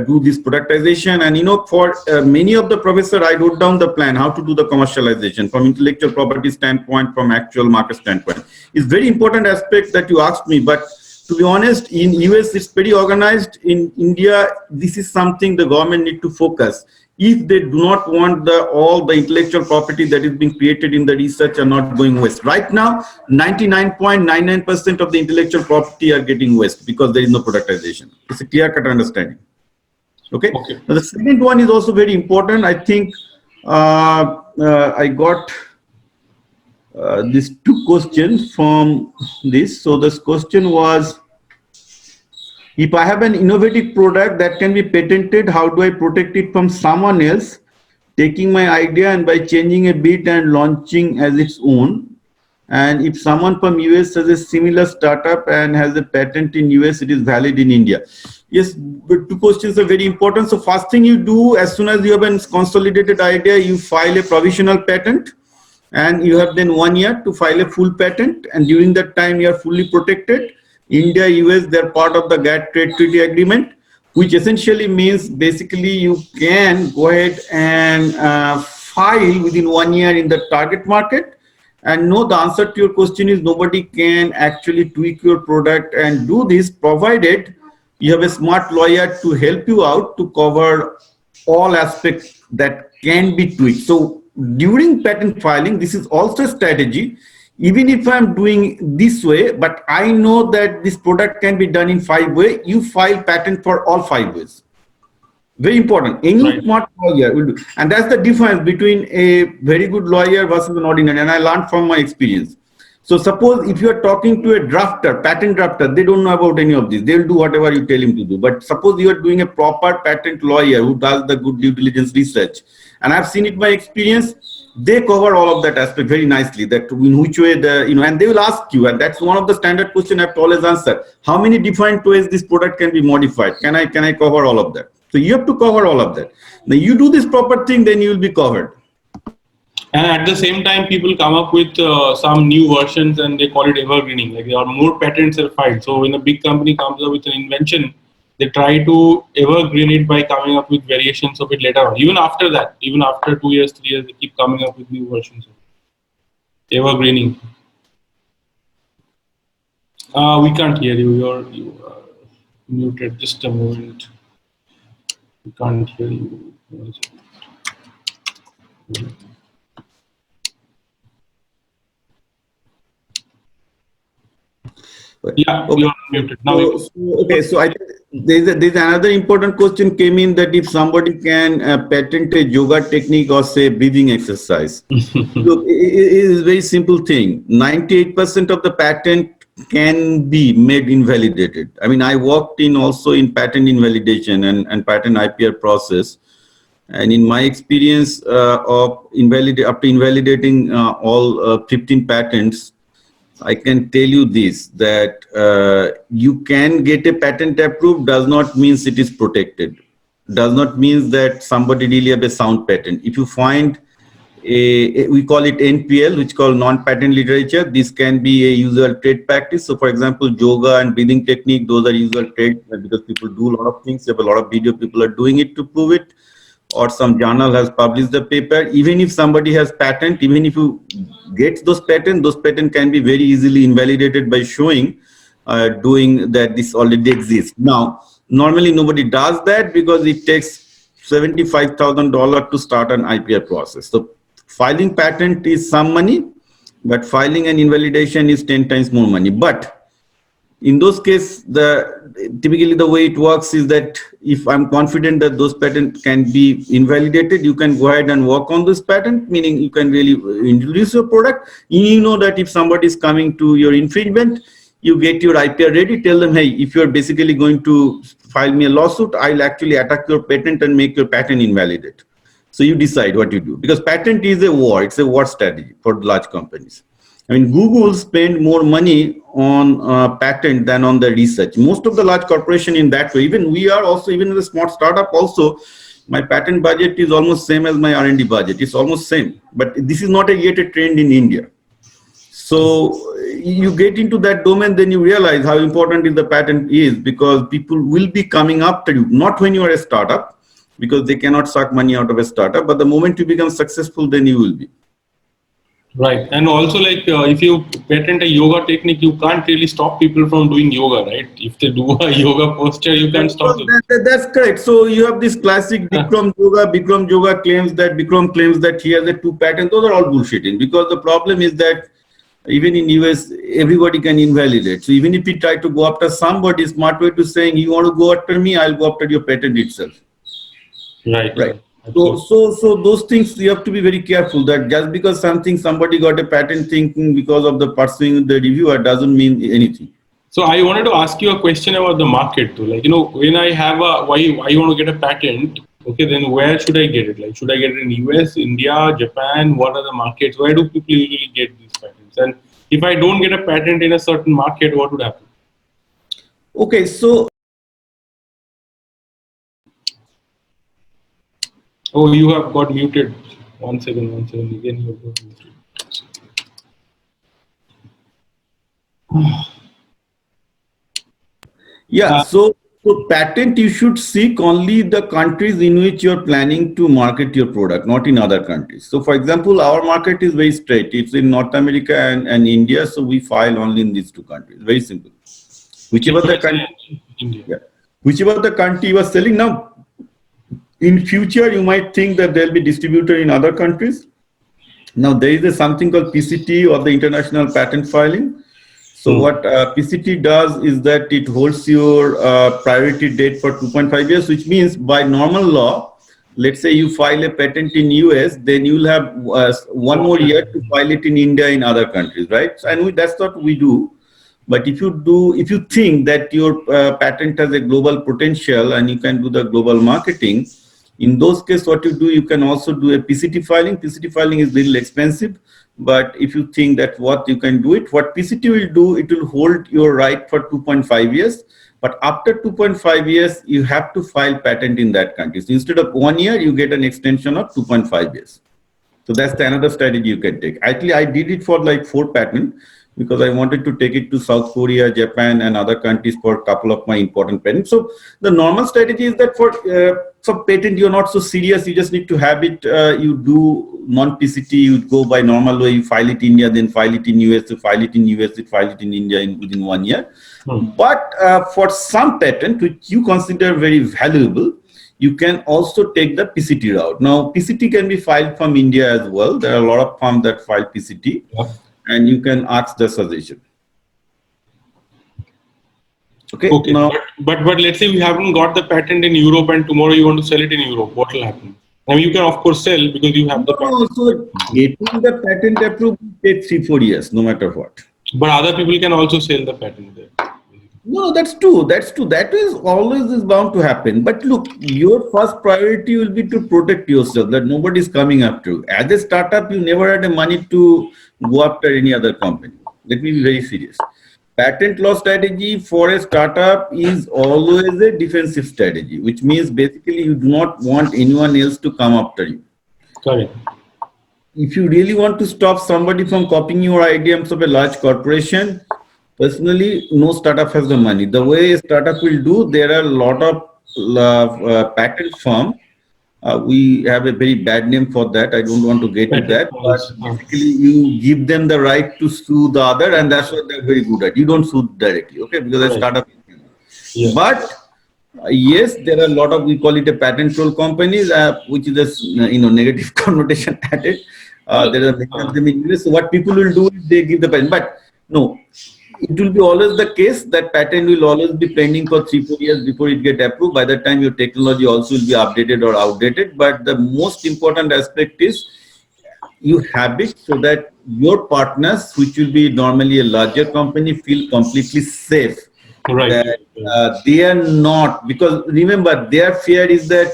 do this productization. And for many of the professor, I wrote down the plan how to do the commercialization from intellectual property standpoint, from actual market standpoint. It's very important aspect that you asked me, but to be honest, in US it's pretty organized. In India, this is something the government need to focus. If they do not want all the intellectual property that is being created in the research are not going waste. Right now, 99.99% of the intellectual property are getting waste because there is no productization. It's a clear-cut understanding. Okay. Now, the second one is also very important. I think I got these two questions from this. So this question was, if I have an innovative product that can be patented, how do I protect it from someone else taking my idea and by changing a bit and launching as its own? And if someone from US has a similar startup and has a patent in US, it is valid in India. Yes, but two questions are very important. So first thing you do, as soon as you have a consolidated idea, you file a provisional patent, and you have then 1 year to file a full patent. And during that time, you are fully protected. India, US, they're part of the GATT trade treaty agreement, which essentially means basically you can go ahead and file within 1 year in the target market. And no, the answer to your question is nobody can actually tweak your product and do this, provided you have a smart lawyer to help you out to cover all aspects that can be tweaked. So during patent filing, this is also a strategy. Even if I'm doing this way, but I know that this product can be done in 5 ways, you file patent for all 5 ways. Very important. Any smart lawyer will do. And that's the difference between a very good lawyer versus an ordinary. And I learned from my experience. So suppose if you are talking to a drafter, patent drafter, they don't know about any of this. They'll do whatever you tell him to do. But suppose you are doing a proper patent lawyer who does the good due diligence research. And I've seen it by experience, they cover all of that aspect very nicely, that in which way and they will ask you, and that's one of the standard questions I have to always answer. How many different ways this product can be modified? Can I cover all of that? So you have to cover all of that. Now you do this proper thing, then you will be covered. And at the same time, people come up with some new versions and they call it evergreening. Like there are more patents are filed. So when a big company comes up with an invention, they try to evergreen it by coming up with variations of it later on. Even after that, even after 2 years, 3 years, they keep coming up with new versions of it. Evergreening. We can't hear you. You are muted. Just a moment. We can't hear you. Yeah, okay. You are muted. Now so I think there's another important question came in, that if somebody can patent a yoga technique or say breathing exercise. Look, it is a very simple thing. 98% of the patent can be made invalidated. I mean, I worked also in patent invalidation and patent IPR process. And in my experience after invalidating all 15 patents, I can tell you this, that you can get a patent approved does not mean it is protected. Does not mean that somebody really have a sound patent. If you find we call it NPL, which called non-patent literature, this can be a usual trade practice. So for example, yoga and breathing technique, those are usual trade because people do a lot of things. You have a lot of video, people are doing it to prove it. Or some journal has published the paper. Even if somebody has patent, even if you get those patents can be very easily invalidated by showing, doing that this already exists. Now, normally nobody does that because it takes $75,000 to start an IPR process. So filing patent is some money, but filing an invalidation is 10 times more money. But in those cases, typically the way it works is that if I'm confident that those patents can be invalidated, you can go ahead and work on this patent, meaning you can really introduce your product. You know that if somebody is coming to your infringement, you get your IPR ready, tell them, hey, if you're basically going to file me a lawsuit, I'll actually attack your patent and make your patent invalidate. So you decide what you do, because patent is a war. It's a war strategy for large companies. I mean, Google spend more money on patent than on the research. Most of the large corporation in that way. Even we are also, even in the smart startup also, my patent budget is almost same as my R&D budget. It's almost same. But this is not yet a trend in India. So you get into that domain, then you realize how important is the patent is, because people will be coming after you, not when you are a startup, because they cannot suck money out of a startup, but the moment you become successful, then you will be. Right. And also, like, if you patent a yoga technique, you can't really stop people from doing yoga, right? If they do a yoga posture, you can't stop them. That's correct. So you have this classic Bikram Yoga. Bikram Yoga claims that he has a 2 patents. Those are all bullshitting, because the problem is that even in US, everybody can invalidate. So even if you try to go after somebody, smart way to saying, you want to go after me, I'll go after your patent itself. Right. Right. Right. So, Absolutely. those things you have to be very careful, that just because somebody got a patent thinking because of the pursuing the reviewer doesn't mean anything. So I wanted to ask you a question about the market too. Like, when I have why you want to get a patent, okay, then where should I get it? Like, should I get it in US, India, Japan? What are the markets? Where do people usually get these patents? And if I don't get a patent in a certain market, what would happen? Okay, so Oh, you have got muted. One second, one second. Again, you have got muted. yeah, Uh, so patent you should seek only the countries in which you're planning to market your product, not in other countries. So for example, our market is very straight. It's in North America and India, so we file only in these 2 countries. Very simple. Whichever the USA country, and India. yeah, whichever the country you are selling now, in future you might think that there'll be distributor in other countries. Now there is something called PCT, or the International Patent Filing. So Hmm. what PCT does is that it holds your priority date for 2.5 years, which means by normal law, let's say you file a patent in US, then you'll have 1 more year to file it in India, in other countries, right? And that's what we do. But if you think that your patent has a global potential and you can do the global marketing, in those cases, what you do, you can also do a PCT filing. PCT filing is a little expensive, but if you think that what you can do it, what PCT will do, it will hold your right for 2.5 years. But after 2.5 years, you have to file patent in that country. So instead of 1 year, you get an extension of 2.5 years. So that's another strategy you can take. Actually, I did it for like 4 patents, because I wanted to take it to South Korea, Japan, and other countries for a couple of my important patents. So the normal strategy is that for patent, you're not so serious. You just need to have it. You do non-PCT. You go by normal way. You file it in India, then file it in US. You file it in US. You file it in India within 1 year. Hmm. But for some patent which you consider very valuable, you can also take the PCT route. Now, PCT can be filed from India as well. There are a lot of firms that file PCT, Yeah. and you can ask the suggestion. Okay, Okay, now, but let's say we haven't got the patent in Europe, and tomorrow you want to sell it in Europe. What will happen? I mean, you can of course sell because you have the no, patent, so getting the patent approved will take 3-4 years, no matter what. but other people can also sell the patent there. No, that's true. That's true. That is always is bound to happen. But look, your first priority will be to protect yourself, that nobody is coming after you. As a startup, you never had the money to go after any other company. Let me be very serious. Patent law strategy for a startup is always a defensive strategy, which means basically you do not want anyone else to come after you. Correct. If you really want to stop somebody from copying your ideas of a large corporation, personally, no startup has the money. The way a startup will do, there are a lot of patent firm. We have a very bad name for that. I don't want to get to Patent that. trolls. But basically, you give them the right to sue the other, and that's what they're very good at. You don't sue directly, okay? Because a Right. startup. Yeah. But yes, there are a lot of, we call it a patent troll companies, which is a negative connotation added. There are many of Uh, them in US. So what people will do is they give the patent, but no, it will be always the case that patent will always be pending for 3-4 years before it get approved. By that time, your technology also will be updated or outdated. But the most important aspect is you have it so that your partners, which will be normally a larger company, feel completely safe right. that they are not, because remember, their fear is that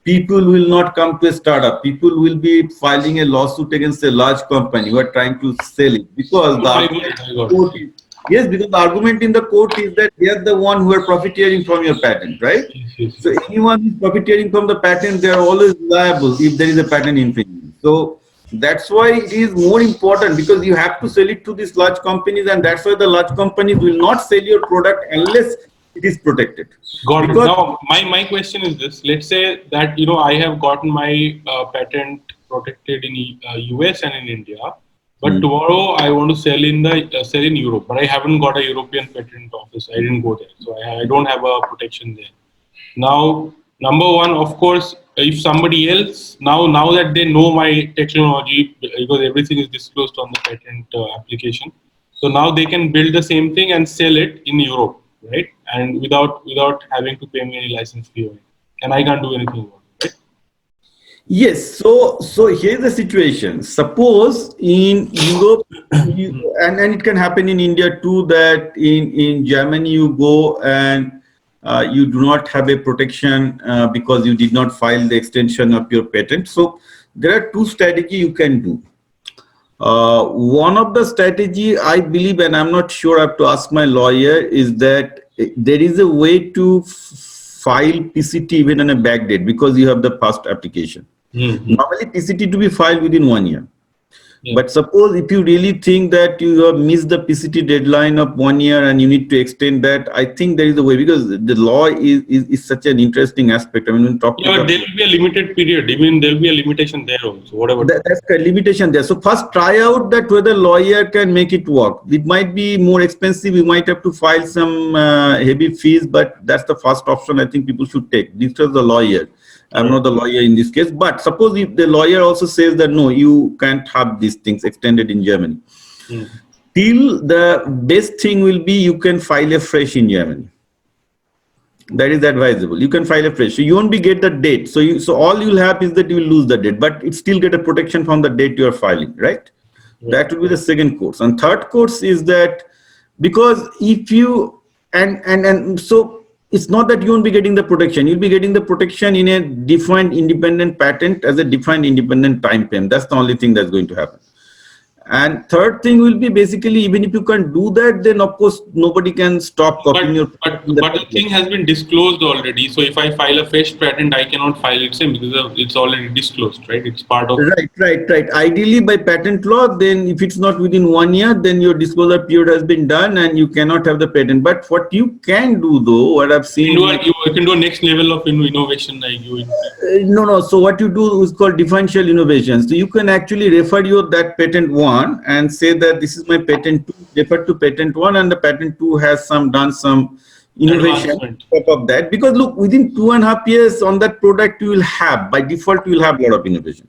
people will not come to a startup. People will be filing a lawsuit against a large company who are trying to sell it, because the I got argument it. I in the got court it. is, yes, because the argument in the court is that they are the one who are profiteering from your patent, right? Yes, yes, So yes. anyone who is profiteering from the patent, they are always liable if there is a patent infringement. So That's why it is more important, because you have to sell it to these large companies, and that's why the large companies will not sell your product unless it is protected. Got it. Because Now, my question is this: let's say that I have gotten my patent protected in US and in India, but Hmm. tomorrow I want to sell in Europe, but I haven't got a European patent office. I didn't go there, so I don't have a protection there. Now, number one, of course, if somebody else now that they know my technology, because everything is disclosed on the patent application, so now they can build the same thing and sell it in Europe, right? And without having to pay me any license fee, and I can't do anything about it, right? yes, so here's the situation. Suppose in Europe, and it can happen in India too, that in Germany you go and you do not have a protection because you did not file the extension of your patent. So there are two strategies you can do. One of the strategy I believe, and I'm not sure, I have to ask my lawyer, is that there is a way to file PCT even on a back date because you have the past application. Mm-hmm. Normally PCT to be filed within 1 year. Yeah. But suppose if you really think that you have missed the PCT deadline of 1 year and you need to extend that, I think there is a way, because the law is such an interesting aspect. I mean, when you talk to Yeah, but there the will be a limited period. Even there will be a limitation there also. Whatever. that's a limitation there. So first try out that whether lawyer can make it work. It might be more expensive. You might have to file some heavy fees, but that's the first option I think people should take. This was the lawyer. I'm Right. not the lawyer in this case, but suppose if the lawyer also says that no, you can't have these things extended in Germany. Mm. Still, the best thing will be you can file a fresh in Germany. That is advisable. You can file a fresh, so you won't be get the date. So all you'll have is that you will lose the date, but it still get a protection from the date you are filing, right? Right. That will be the second course. And third course is that, because if you and so it's not that you won't be getting the protection. You'll be getting the protection in a defined independent patent as a defined independent time frame. That's the only thing that's going to happen. And third thing will be basically, even if you can't do that, then of course nobody can stop copying But your but in the but the first thing place. has been disclosed already. So if I file a fresh patent, I cannot file it same because it's already disclosed, right? It's part of. Right. Ideally, by patent law, then if it's not within 1 year, then your disclosure period has been done and you cannot have the patent. But what you can do, though, what I've You seen can in do my you can do a next level of innovation like you. no. So what you do is called differential innovation. So you can actually refer your that patent one and say that this is my patent two, refer to patent one, and the patent two has done some innovation on Advancement. top of that. Because look, within 2.5 years on that product, you will have, by default, you will have a lot of innovation.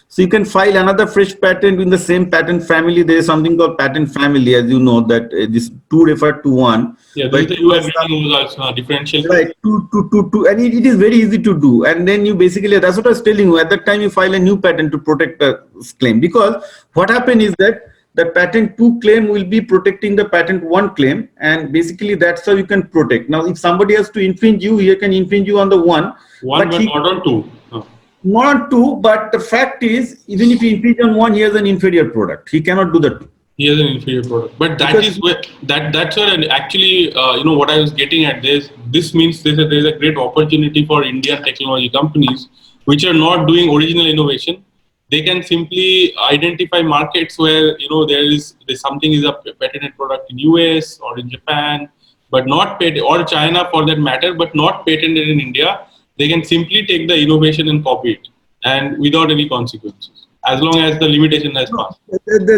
So you can file another fresh patent in the same patent family. There is something called patent family, as you know, that this two refer to one, Yeah, this is but the two you has are some. meeting also differential. Right, two, and it is very easy to do. And then you basically, that's what I was telling you. At that time, you file a new patent to protect the claim, because what happened is that the patent two claim will be protecting the patent one claim, and basically that's how you can protect. Now, if somebody has to infringe you, he can infringe you on the one, One, but but he not on two. No. not on two. But the fact is, even if he infringe on one, he has an inferior product. He cannot do the two He has an inferior product, but that because is where that's where actually what I was getting at. This means there's a great opportunity for Indian technology companies which are not doing original innovation. They can simply identify markets where there's something is a patented product in US or in Japan, but not patent, or China for that matter, but not patented in India. They can simply take the innovation and copy it, and without any consequences, as long as the limitation has no, passed.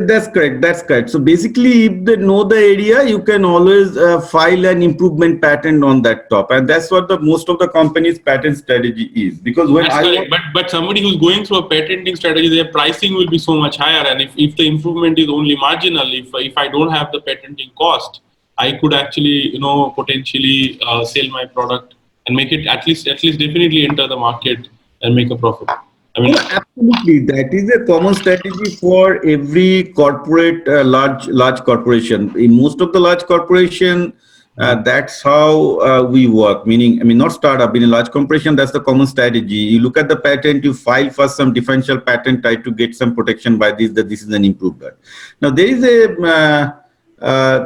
that's correct. That's correct. So basically, if they know the area, you can always file an improvement patent on that top, and that's what the most of the company's patent strategy is. Because when That's I correct. want, But somebody who's going through a patenting strategy, their pricing will be so much higher. And if the improvement is only marginal, if I don't have the patenting cost, I could actually potentially sell my product and make it at least definitely enter the market and make a profit. I mean, no, absolutely, that is a common strategy for every corporate, large corporation. In most of the large corporation, that's how we work. Meaning, I mean, not startup. In a large corporation, that's the common strategy. You look at the patent, you file for some differential patent, try to get some protection by this, that this is an improvement. Now, there is a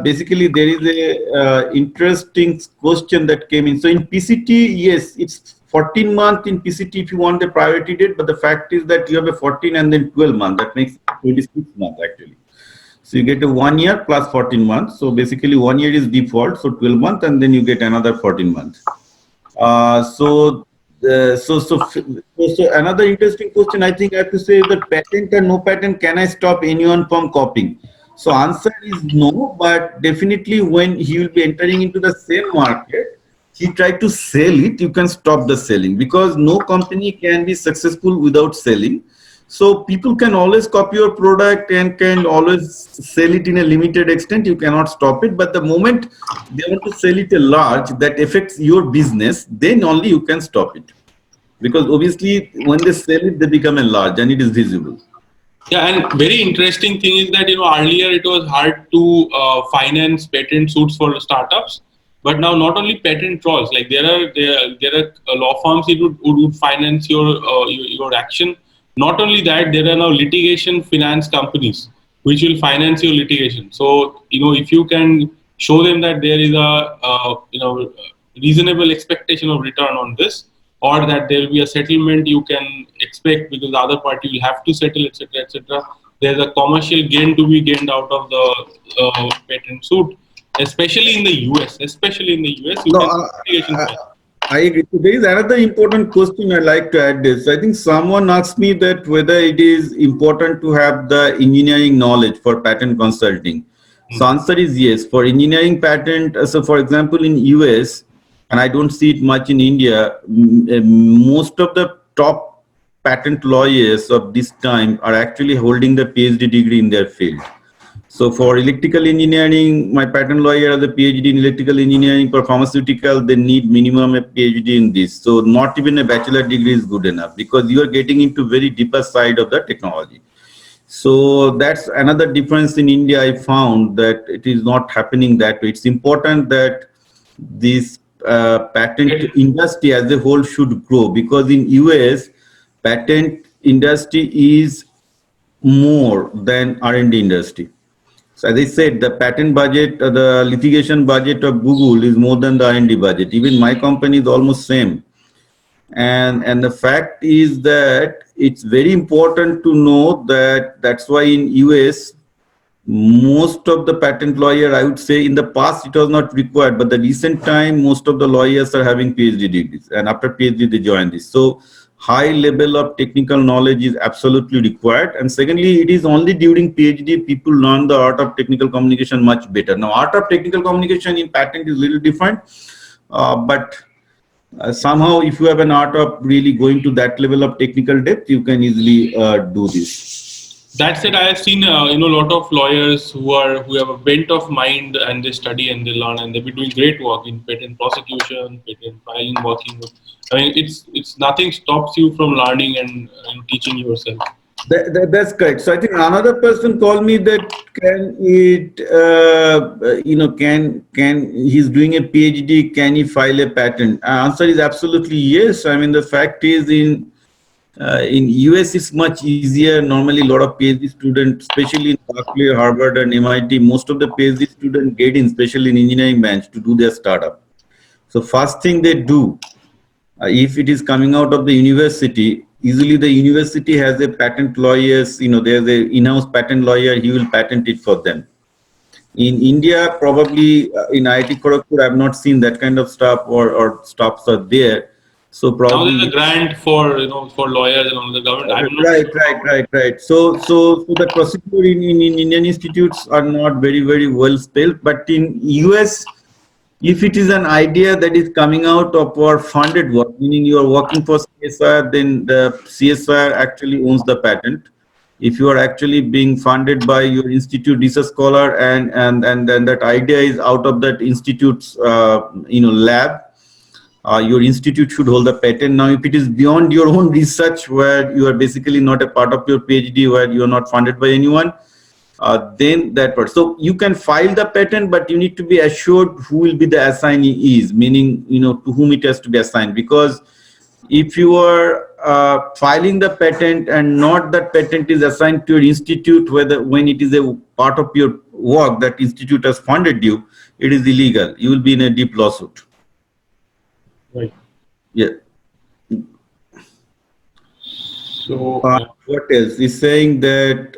basically there is a interesting question that came in. So in PCT, yes, it's 14 month in PCT if you want the priority date, but the fact is that you have a 14 and then 12 month. That makes 26 months actually. So you get a 1 year plus 14 months. So basically 1 year is default, so 12 months, and then you get another 14 months. Uh, so, so another interesting question I think I have to say is that patent and no patent, can I stop anyone from copying? So answer is no, but definitely when he will be entering into the same market, he tried to sell it, you can stop the selling because no company can be successful without selling. So people can always copy your product and can always sell it in a limited extent. You cannot stop it. But the moment they want to sell it a large that affects your business, then only you can stop it. Because obviously when they sell it, they become a large and it is visible. Yeah, and very interesting thing is that earlier it was hard to finance patent suits for startups, but now not only patent trolls, like there are law firms that would finance your action. Not only that, there are now litigation finance companies which will finance your litigation. So if you can show them that there is a reasonable expectation of return on this, or that there will be a settlement you can expect because the other party will have to settle, etc., etc. There's a commercial gain to be gained out of the patent suit, especially in the US. Especially in the US, you No, can litigation I, file. I agree. So there is another important question I'd like to add this. I think someone asked me that whether it is important to have the engineering knowledge for patent consulting. So answer is yes. For engineering patent, so for example, in US, and I don't see it much in India, most of the top patent lawyers of this time are actually holding the PhD degree in their field. So for electrical engineering, my patent lawyer has a PhD in electrical engineering. For pharmaceutical, they need minimum a PhD in this. So not even a bachelor degree is good enough because you are getting into very deeper side of the technology. So that's another difference in India. I found that it is not happening that way. It's important that this patent industry as a whole should grow because in US, patent industry is more than R&D industry. So as I said, the patent budget, the litigation budget of Google is more than the R&D budget. Even my company is almost same. And the fact is that it's very important to know that that's why in US, most of the patent lawyer, I would say in the past it was not required, but the recent time, most of the lawyers are having PhD degrees, and after PhD they join this. So high level of technical knowledge is absolutely required. And secondly, it is only during PhD people learn the art of technical communication much better. Now, art of technical communication in patent is a little different, but somehow if you have an art of really going to that level of technical depth, you can easily do this. That said, I have seen a lot of lawyers who have a bent of mind and they study and they learn and they've been doing great work in patent prosecution, patent filing, working with. I mean, it's nothing stops you from learning and teaching yourself. That's correct. So I think another person called me that can it, can he's doing a PhD, can he file a patent? Answer is absolutely yes. I mean, the fact is in US it's much easier. Normally, a lot of PhD students, especially in Berkeley, Harvard, and MIT, most of the PhD students get in, especially in engineering branch, to do their startup. So first thing they do, if it is coming out of the university, usually the university has a patent lawyers, there's a in-house patent lawyer, he will patent it for them. In India, probably in IIT Kharagpur, I've not seen that kind of stuff or stops are there. So Now there's a probably grant for for lawyers and all the government. I'm not right, sure right, how. right, right. So the procedure in Indian institutes are not very, very well spelled, but in US, if it is an idea that is coming out of our funded work, meaning you are working for CSR, then the CSR actually owns the patent. If you are actually being funded by your institute research scholar and then that idea is out of that institute's lab, your institute should hold the patent. Now, if it is beyond your own research, where you are basically not a part of your PhD, where you are not funded by anyone, then that part. So you can file the patent, but you need to be assured who will be the assignee is, meaning, to whom it has to be assigned. Because if you are filing the patent and not that patent is assigned to your institute, when it is a part of your work that institute has funded you, it is illegal. You will be in a deep lawsuit. Right. Yeah. So What else? He's saying that,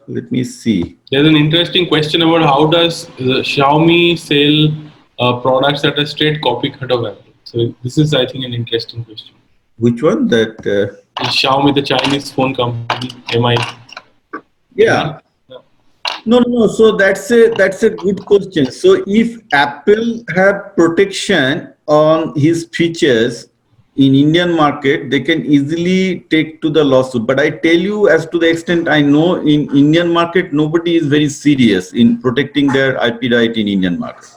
let me see. there's an interesting question about how does Xiaomi sell products that are straight copycat of Apple. So this is, I think, an interesting question. Which one? That, Is Xiaomi, the Chinese phone company, MI? yeah. No, no, no. So that's a good question. So if Apple have protection on his features in Indian market, they can easily take to the lawsuit. But I tell you, as to the extent I know, in Indian market, nobody is very serious in protecting their IP right in Indian market,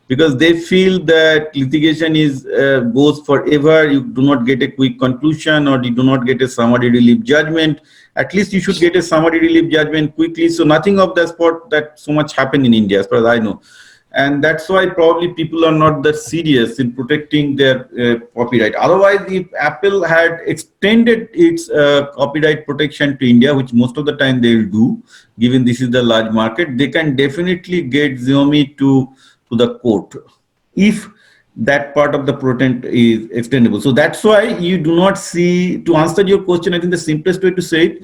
because they feel that litigation is goes forever. You do not get a quick conclusion, or you do not get a summary relief judgment. At least you should get a summary relief judgment quickly. So nothing of the sport that so much happened in India, as far as I know. And that's why probably people are not that serious in protecting their copyright. Otherwise, if Apple had extended its copyright protection to India, which most of the time they will do, given this is the large market, they can definitely get Xiaomi to the court if that part of the patent is extendable. So that's why you do not see, to answer your question, I think the simplest way to say it,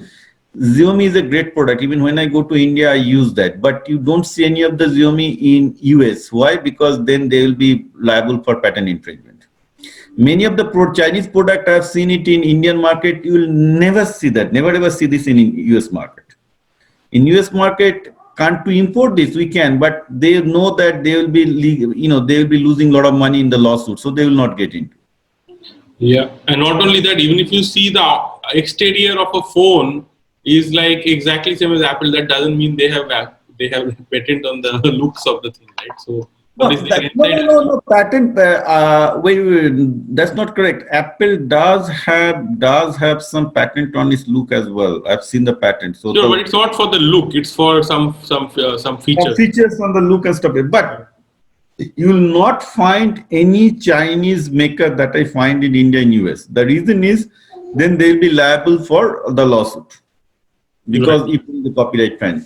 Xiaomi is a great product. Even when I go to India, I use that. But you don't see any of the Xiaomi in US. Why? Because then they will be liable for patent infringement. Many of the Chinese product, I've seen it in Indian market. You will never see that. Never ever see this in US market. In US market, can't to import this, we can, but they know that they will be, they will be losing a lot of money in the lawsuit, so they will not get into. Yeah, and not only that, even if you see the exterior of a phone is like exactly same as Apple, that doesn't mean they have patent on the looks of the thing, right? So what is No, there no, inside no, as no, well? no. Patent. Wait, that's not correct. Apple does have some patent on its look as well. I've seen the patent. So Sure, the but it's not for the look; it's for some features. features on the look and stuff. But you will not find any Chinese maker that I find in India and US. The reason is then they'll be liable for the lawsuit, Right. because if the copyright fine.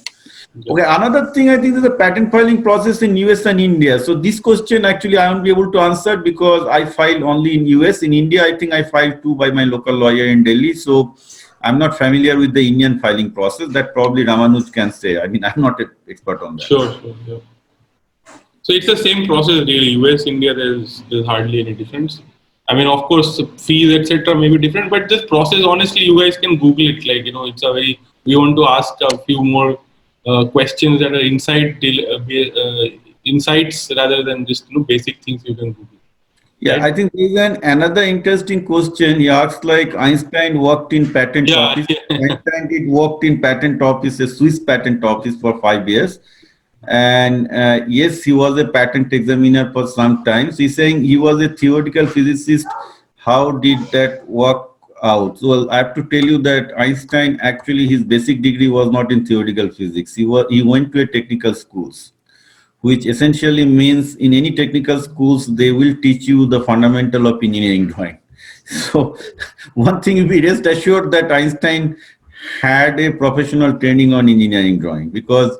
Yeah. Okay, another thing I think is the patent filing process in US and India. So this question actually I won't be able to answer because I filed only in US. In India, I think I filed too by my local lawyer in Delhi. So I'm not familiar with the Indian filing process. That probably Ramanuj can say. I mean, I'm not an expert on that. Sure, sure. Yeah. So it's the same process really. US, India, there's hardly any difference. I mean, of course, fees etc. may be different, but this process, honestly, you guys can Google it. Like it's a very. We want to ask a few more questions that are insights rather than just basic things you can Google, Yeah, right? I think there is another interesting question. He asks like Einstein worked in patent Yeah, office. Einstein did worked in patent office, a Swiss patent office for 5 years. And yes, he was a patent examiner for some time. So he's saying he was a theoretical physicist. How did that work out? So well, I have to tell you that Einstein actually his basic degree was not in theoretical physics. He went to a technical schools, which essentially means in any technical schools, they will teach you the fundamental of engineering drawing. So one thing you be rest assured that Einstein had a professional training on engineering drawing, because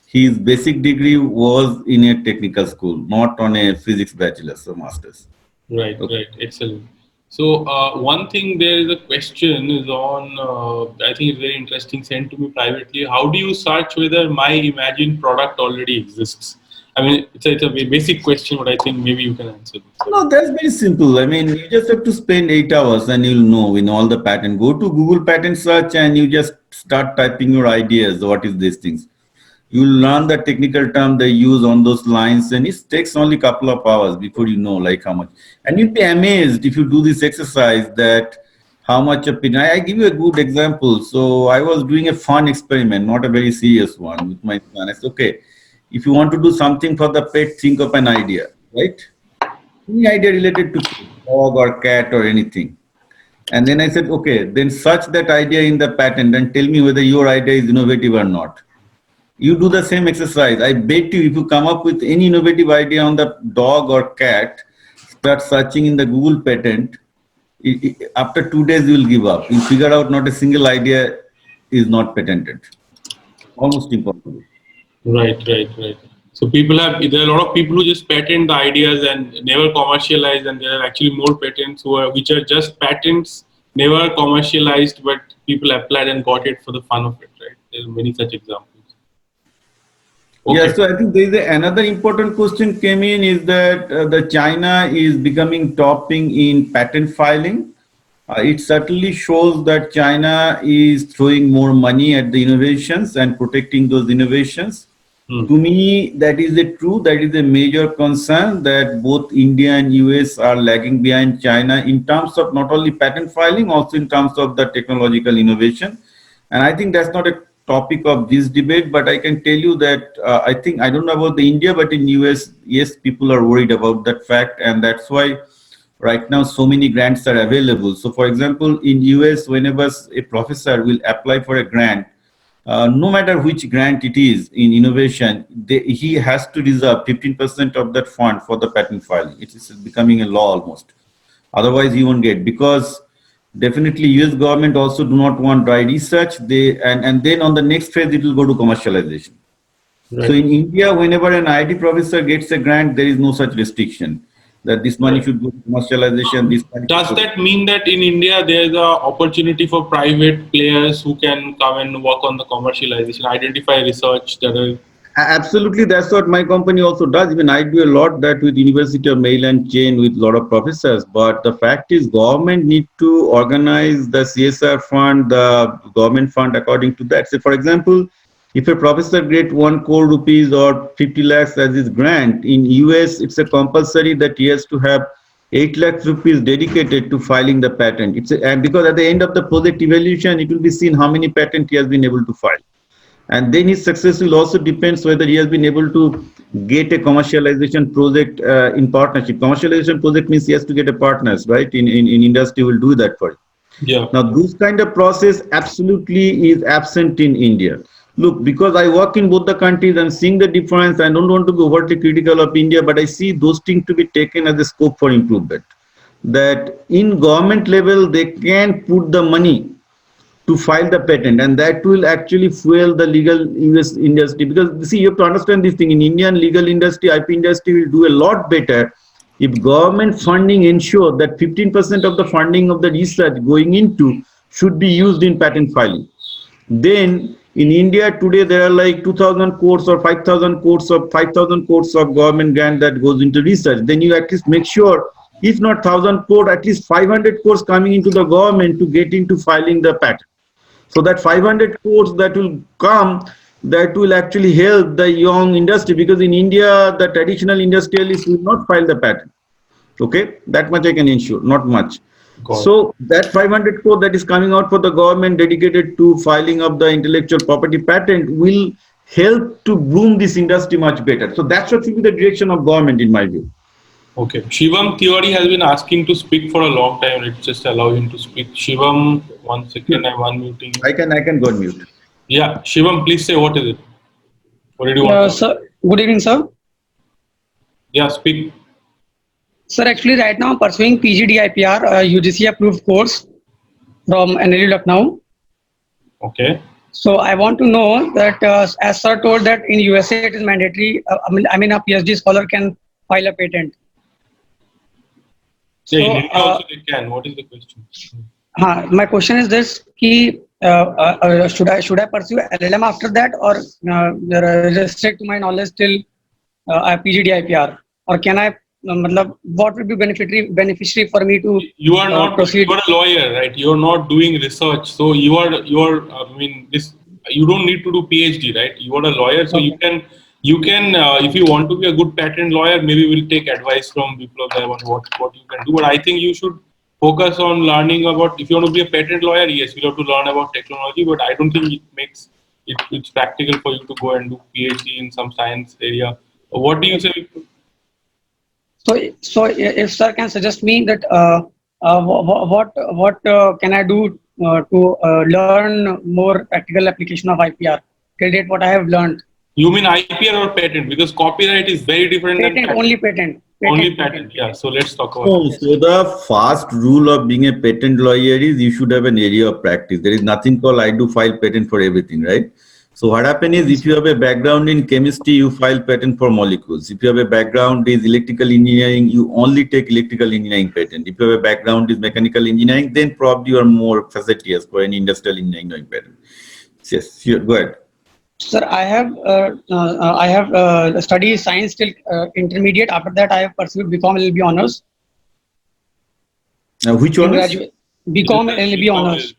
his basic degree was in a technical school, not on a physics bachelor's or master's. right, Okay. right, excellent. So one thing there is a question is on. I think it's very interesting. Sent to me privately. How do you search whether my imagined product already exists? I mean, it's a very basic question, but I think maybe you can answer this. No, that's very simple. I mean, you just have to spend 8 hours and you'll know in all the patent. Go to Google patent search and you just start typing your ideas. What is these things? You learn the technical term they use on those lines, and it takes only a couple of hours before you know like how much. And you'd be amazed if you do this exercise that how much of it. I give you a good example. So I was doing a fun experiment, not a very serious one, with my son. I said, okay, if you want to do something for the pet, think of an idea, right? Any idea related to dog or cat or anything. And then I said, okay, then search that idea in the patent and tell me whether your idea is innovative or not. You do the same exercise. I bet you if you come up with any innovative idea on the dog or cat, start searching in the Google patent, after 2 days you will give up. You figure out not a single idea is not patented. Almost impossible. Right, right, right. So there are a lot of people who just patent the ideas and never commercialize, and there are actually more patents which are just patents never commercialized, but people applied and got it for the fun of it, right? There are many such examples. Yeah, Okay. so I think there is another important question came in is that the China is becoming topping in patent filing. It certainly shows that China is throwing more money at the innovations and protecting those innovations. Hmm. To me, that is a true, that is a major concern that both India and US are lagging behind China in terms of not only patent filing, also in terms of the technological innovation. And I think that's not a topic of this debate, but I can tell you that I think, I don't know about the India, but in US, yes, people are worried about that fact. And that's why right now so many grants are available. So for example, in US, whenever a professor will apply for a grant, no matter which grant it is in innovation, he has to reserve 15% of that fund for the patent filing. It is becoming a law almost. Otherwise, he won't get, because definitely US government also do not want dry research. And then on the next phase, it will go to commercialization. So Right. in India, whenever an IT professor gets a grant, there is no such restriction that this money Right. should go to commercialization, this money should Does go. that mean that in India there is a opportunity for private players who can come and work on the commercialization, identify research that are Absolutely, that's what my company also does. Even I do a lot that with University of Maryland chain with a lot of professors. But the fact is, government need to organize the CSR fund, the government fund according to that. So, for example, if a professor get 1 crore rupees or 50 lakhs as his grant, in US it's a compulsory that he has to have 8 lakhs rupees dedicated to filing the patent. And because at the end of the project evaluation, it will be seen how many patent he has been able to file, and then his success will also depends whether he has been able to get a commercialization project in partnership. Commercialization project means he has to get a partners, right? In industry will do that for him. yeah. Now this kind of process absolutely is absent in India. Look, because I work in both the countries and seeing the difference, I don't want to be overtly critical of India, but I see those things to be taken as a scope for improvement, that in government level they can put the money to file the patent, and that will actually fuel the legal US industry. Because see, you have to understand this thing, in Indian legal industry, IP industry will do a lot better if government funding ensure that 15% of the funding of the research going into should be used in patent filing. Then in India today there are like 2000 crores or 5000 crores of government grant that goes into research. Then you at least make sure, if not 1000 crore, at least 500 crores coming into the government to get into filing the patent. So that 500 crores that will come, that will actually help the young industry, because in India the traditional industrialists will not file the patent. Okay, that much I can ensure, not much. God. So that 500 crore that is coming out for the government dedicated to filing of the intellectual property patent will help to boom this industry much better. So that should be the direction of government in my view. Okay. Shivam Theory has been asking to speak for a long time. Let's just allow him to speak. Shivam, one second, I'm unmuting you. I can go on mute. Yeah, Shivam, please say what is it? What did you want to ask? Sir, good evening, sir. Yeah, speak. Sir, actually, right now I'm pursuing PGDIPR, UGC approved course from NLU Lucknow. Okay. So I want to know that, as sir told that in USA it is mandatory. I mean, a PhD scholar can file a patent. Yeah, in So, India also they can. What is the question? my question is this: ki, should I pursue LLM after that, or restrict my knowledge till PGDIPR, or can I? What would be beneficiary for me to You are not. proceed? You are a lawyer, right? You are not doing research, so you are. You are. I mean, this. You don't need to do PhD, right? You are a lawyer, so you Okay. can. You can. If you want to be a good patent lawyer, maybe we'll take advice from Biplab Pal on what you can do. But I think you should focus on learning about. If you want to be a patent lawyer, yes, you have to learn about technology. But I don't think it makes it's practical for you to go and do PhD in some science area. What do you say? So if sir can suggest me that what can I do to learn more practical application of IPR till date what I have learned. You mean IPR or patent? Because copyright is very different than Patent, patent. only patent. Only patent. Yeah. So let's talk about So, it. so the first rule of being a patent lawyer is you should have an area of practice. There is nothing called I do file patent for everything, right? So what happens is, if you have a background in chemistry, you file patent for molecules. If you have a background in electrical engineering, you only take electrical engineering patent. If you have a background in mechanical engineering, then probably you are more facetious for an industrial engineering patent. Yes, sure, go ahead. Sir, I have studied science till intermediate. After that, I have pursued BCom LLB honors Now, which in one is? graduate. BCom LLB honors.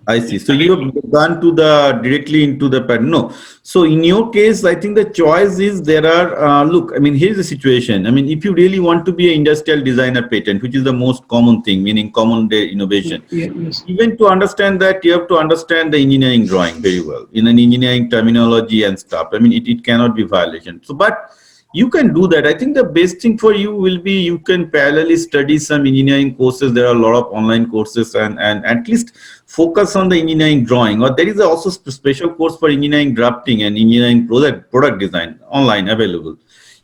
I see. So you have gone to the directly into the pattern. No. So in your case, I think the choice is there are, look, I mean, here's the situation. I mean, if you really want to be an industrial designer patent, which is the most common thing, meaning common day innovation, Yes. even to understand that, you have to understand the engineering drawing very well in an engineering terminology and stuff. I mean, it cannot be violation. So, but you can do that. I think the best thing for you will be you can parallelly study some engineering courses. There are a lot of online courses, and at least focus on the engineering drawing. Or there is also special course for engineering drafting and engineering product design online available.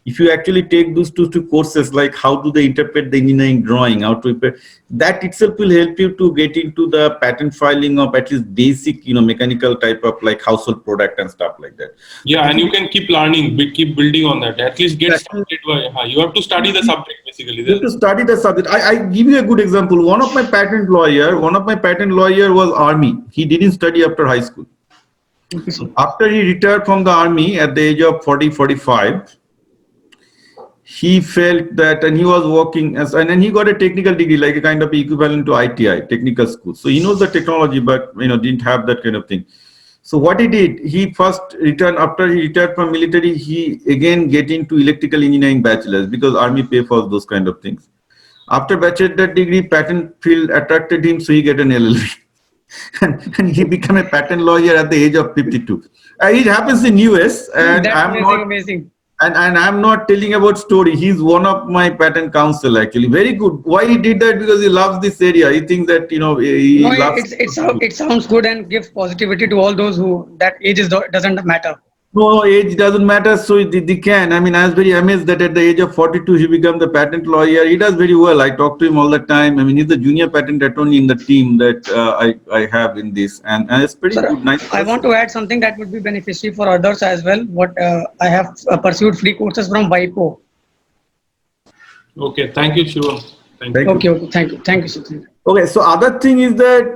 If you actually take those two courses, like how do they interpret the engineering drawing, how to prepare, that itself will help you to get into the patent filing of at least basic, mechanical type of like household product and stuff like that. Yeah, and you can keep learning, keep building on that. At least get started by, you have to study the subject basically. You have to study the subject. I give you a good example. One of my patent lawyer was army. He didn't study after high school. Okay, sir. After he retired from the army at the age of 40, 45, he felt that, and he was working as, and then he got a technical degree, like a kind of equivalent to ITI, technical school. So he knows the technology, but didn't have that kind of thing. So what he did, he first returned, after he retired from military, he again get into electrical engineering bachelor's, because army pay for those kind of things. After bachelor degree, patent field attracted him, so he get an LLB. and he became a patent lawyer at the age of 52. It happens in US, and That's amazing. And I'm not telling about story. He's one of my patent counsel, actually. Very good. Why he did that? Because he loves this area. He thinks that, he No, loves. it sounds good and gives positivity to all those who that doesn't matter. No, age doesn't matter, so they can. I mean, I was very amazed that at the age of 42, he became the patent lawyer. He does very well. I talk to him all the time. I mean, he's the junior patent attorney in the team that I have in this, and it's pretty Sir, good. Nice. I want to add something that would be beneficial for others as well. What I have pursued free courses from WIPO. Okay, thank you, Shiva. Thank you. Okay, thank you, sir. Okay, so other thing is that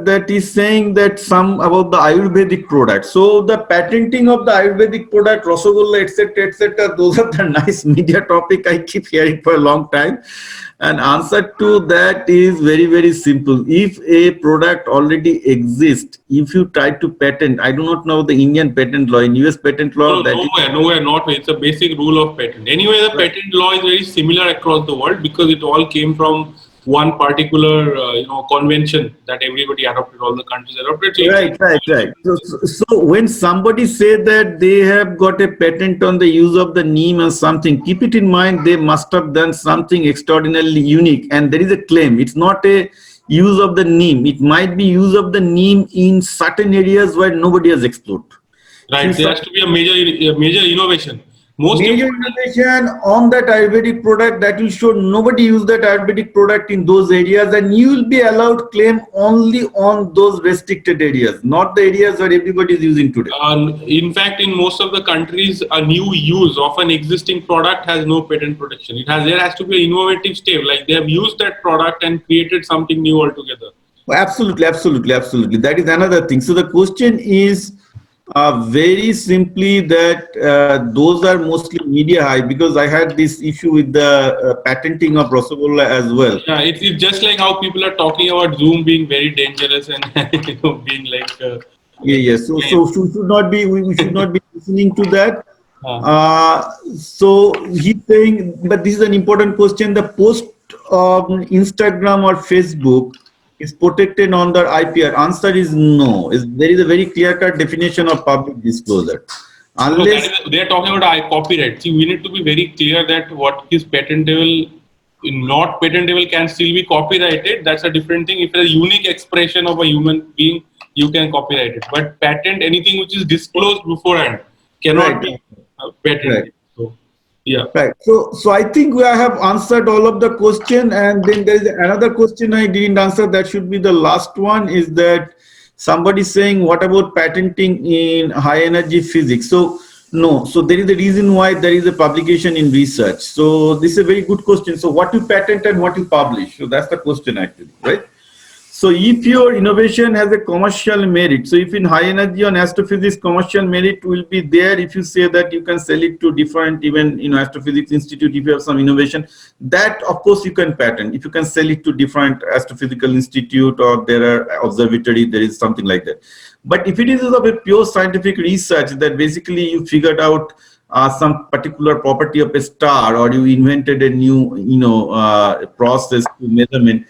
that is saying that some about the Ayurvedic product. So the patenting of the Ayurvedic product, Rasagolla, etc., those are the nice media topic I keep hearing for a long time. And answer to that is very, very simple. If a product already exists, if you try to patent, I do not know the Indian patent law, in US patent law. Nowhere, not. It's a basic rule of patent. Anyway, the patent law is very similar across the world because it all came from one particular, convention that everybody adopted, all the countries adopted. Right. So when somebody say that they have got a patent on the use of the neem or something, keep it in mind they must have done something extraordinarily unique, and there is a claim. It's not a use of the neem. It might be use of the neem in certain areas where nobody has explored. Right. There has to be a major innovation. Major innovation on that Ayurvedic product that will show nobody used that Ayurvedic product in those areas, and you will be allowed claim only on those restricted areas, not the areas where everybody is using today. In fact, in most of the countries, a new use of an existing product has no patent protection. There has to be an innovative step, like they have used that product and created something new altogether. Absolutely. That is another thing. So the question is, very simply that those are mostly media hype, because I had this issue with the patenting of Rasagolla as well. Yeah, it's just like how people are talking about Zoom being very dangerous and being like. So we should not be listening to that. So he's saying, but this is an important question. The post on Instagram or Facebook is protected under IPR. Answer is no. There is a very clear-cut definition of public disclosure. Unless they are talking about copyright. See, we need to be very clear that what is patentable, not patentable, can still be copyrighted. That's a different thing. If it's a unique expression of a human being, you can copyright it. But patent, anything which is disclosed beforehand, cannot be patented. Right. So, yeah. Right. So I think we have answered all of the question, and then there is another question I didn't answer. That should be the last one. Is that Somebody saying, what about patenting in high energy physics? So no, so there is a reason why there is a publication in research. So this is a very good question. So what you patent and what you publish? So that's the question actually, right? So if your innovation has a commercial merit, so if in high energy on astrophysics, commercial merit will be there if you say that you can sell it to different, even astrophysics institute, if you have some innovation, that of course you can patent. If you can sell it to different astrophysical institute or there are observatory, there is something like that. But if it is of a pure scientific research that basically you figured out some particular property of a star, or you invented a new process to measurement,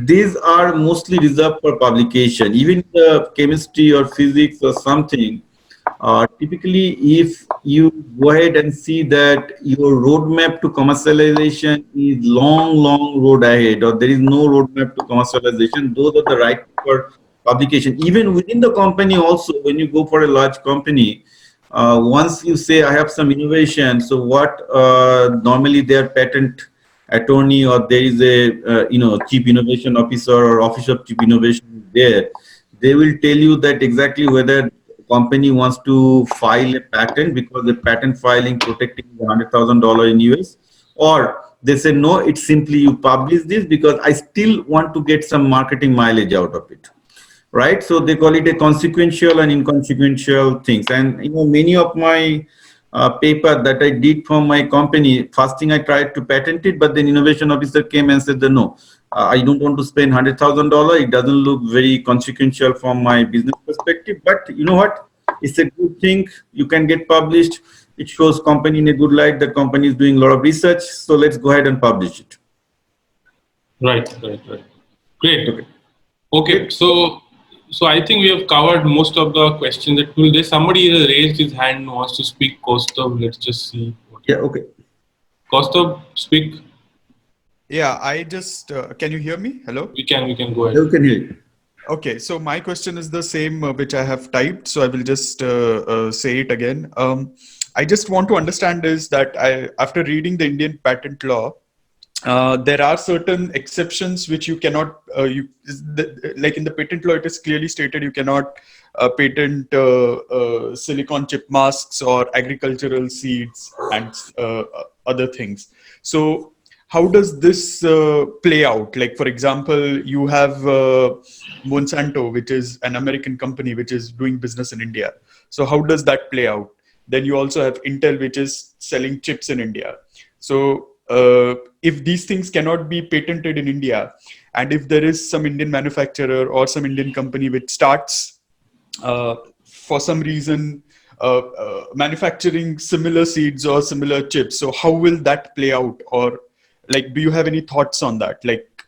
these are mostly reserved for publication. Even the chemistry or physics or something, typically if you go ahead and see that your roadmap to commercialization is long road ahead, or there is no roadmap to commercialization, those are the right for publication. Even within the company also, when you go for a large company, once you say I have some innovation, so what normally their patent attorney, or there is a chief innovation officer or office of chief innovation there, they will tell you that exactly whether company wants to file a patent, because the patent filing protecting the $100,000 in US, or they say no, it's simply you publish this because I still want to get some marketing mileage out of it, right? So they call it a consequential and inconsequential things. And many of my paper that I did from my company, first thing I tried to patent it, but then innovation officer came and said that no, I don't want to spend $100,000. It doesn't look very consequential from my business perspective. But you know what? It's a good thing. You can get published. It shows company in a good light. The company is doing a lot of research. So let's go ahead and publish it. Right. Great. Okay. So I think we have covered most of the questions that will. There's somebody has raised his hand and wants to speak. Kaustav, let's just see. Yeah. Okay. Kaustav, speak. Yeah, I just can you hear me? Hello. We can go ahead. You can hear it. Okay, so my question is the same which I have typed, so I will just say it again. I just want to understand is that after reading the Indian patent law, there are certain exceptions which you cannot, like in the patent law, it is clearly stated you cannot patent silicon chip masks or agricultural seeds and other things. So how does this play out? Like, for example, you have Monsanto, which is an American company which is doing business in India. So how does that play out? Then you also have Intel, which is selling chips in India. So if these things cannot be patented in India, and if there is some Indian manufacturer or some Indian company which starts for some reason manufacturing similar seeds or similar chips, so how will that play out? Or like, do you have any thoughts on that? Like,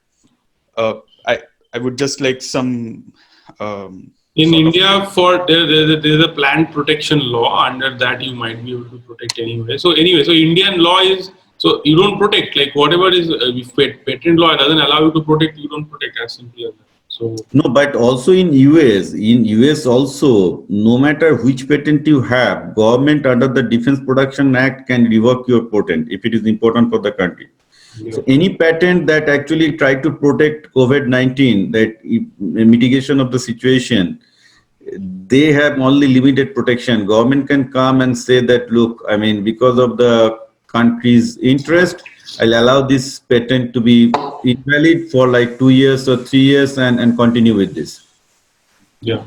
I would just like some. In India, there's a plant protection law. Under that, you might be able to protect anyway. So Indian law is, so you don't protect, like whatever is patent law doesn't allow you to protect, you don't protect, as simple as that. So no, but also in US also, no matter which patent you have, government under the Defense Production Act can revoke your patent if it is important for the country. Yeah. So any patent that actually try to protect COVID-19, that mitigation of the situation, they have only limited protection. Government can come and say that, look, I mean, because of the country's interest, I'll allow this patent to be invalid for like 2 years or 3 years and continue with this. Yeah.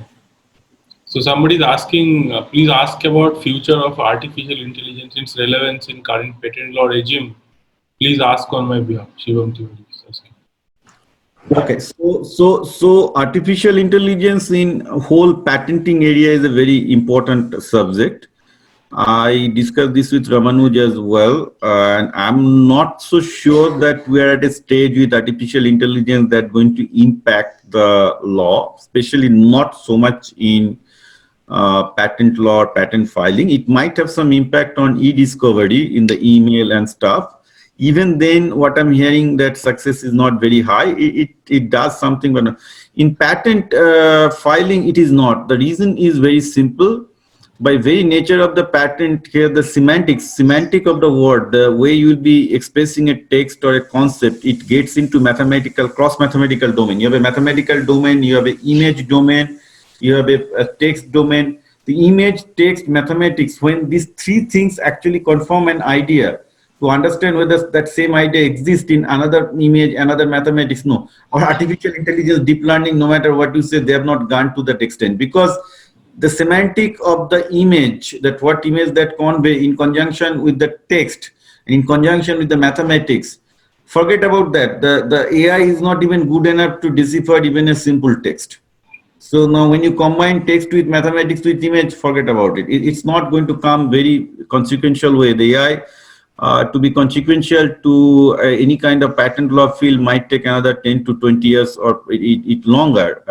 So somebody is asking, please ask about future of artificial intelligence, its relevance in current patent law regime. Please ask on my behalf. Shivam Tiwari is asking. Okay, so artificial intelligence in whole patenting area is a very important subject. I discussed this with Ramanuj as well, and I'm not so sure that we are at a stage with artificial intelligence that's going to impact the law, especially not so much in patent law or patent filing. It might have some impact on e-discovery in the email and stuff. Even then, what I'm hearing that success is not very high. It does something, but in patent filing, it is not. The reason is very simple. By very nature of the patent here, the semantic of the word, the way you will be expressing a text or a concept, it gets into cross-mathematical domain. You have a mathematical domain, you have an image domain, you have a text domain, the image, text, mathematics. When these three things actually conform an idea, to understand whether that same idea exists in another image, another mathematics, no. Or artificial intelligence, deep learning, no matter what you say, they have not gone to that extent, because the semantic of the image, that what image that convey in conjunction with the text, in conjunction with the mathematics, forget about that. The AI is not even good enough to decipher even a simple text. So now when you combine text with mathematics with image, forget about it. It's not going to come very consequential way. The AI, to be consequential to any kind of patent law field, might take another 10 to 20 years or it longer.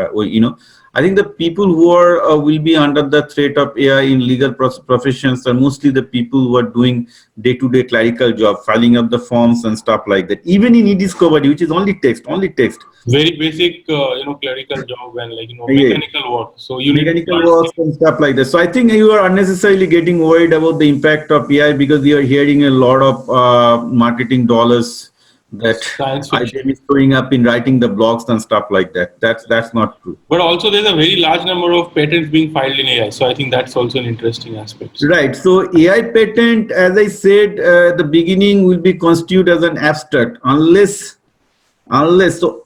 I think the people who are will be under the threat of AI in legal professions are mostly the people who are doing day-to-day clerical job, filing up the forms and stuff like that. Even in e-discovery, which is only text. Very basic, clerical job and Yeah, mechanical work. So you need to mechanical understand. works and stuff like that. So I think you are unnecessarily getting worried about the impact of AI, because we are hearing a lot of marketing dollars that Science IBM fiction. is showing up in writing the blogs and stuff like that. That's not true. But also there's a very large number of patents being filed in AI. So I think that's also an interesting aspect. Right. So AI patent, as I said at the beginning, will be constituted as an abstract unless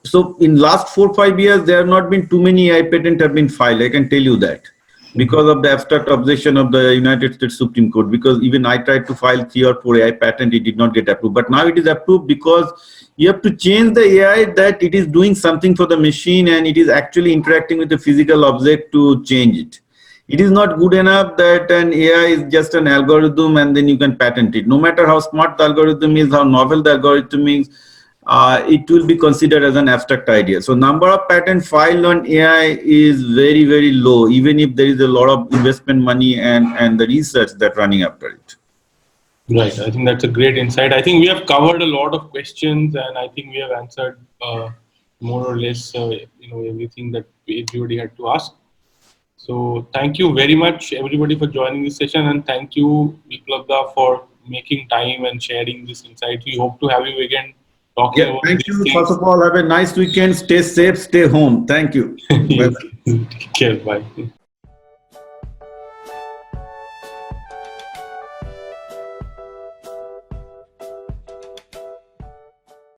so in last 4 5 years there have not been too many AI patent have been filed. I can tell you that, Mhm. because of the abstract objection of the United States Supreme Court. Because even I tried to file 3 or 4 AI patent, it did not get approved. But now it is approved, because you have to change the AI that it is doing something for the machine and it is actually interacting with the physical object to change it. It is not good enough that an AI is just an algorithm and then you can patent it. No matter how smart the algorithm is, how novel the algorithm is, it will be considered as an abstract idea. So number of patent filed on AI is very, very low, even if there is a lot of investment money and the research that running after it. Right. I think that's a great insight. I think we have covered a lot of questions, and I think we have answered more or less, everything that everybody had to ask. So thank you very much, everybody, for joining this session, and thank you, Biplab, for making time and sharing this insight. We hope to have you again talking Yeah, about thank these you. First things. of all, have a nice weekend. Stay safe, stay home. Thank you. Bye. Take care. Bye.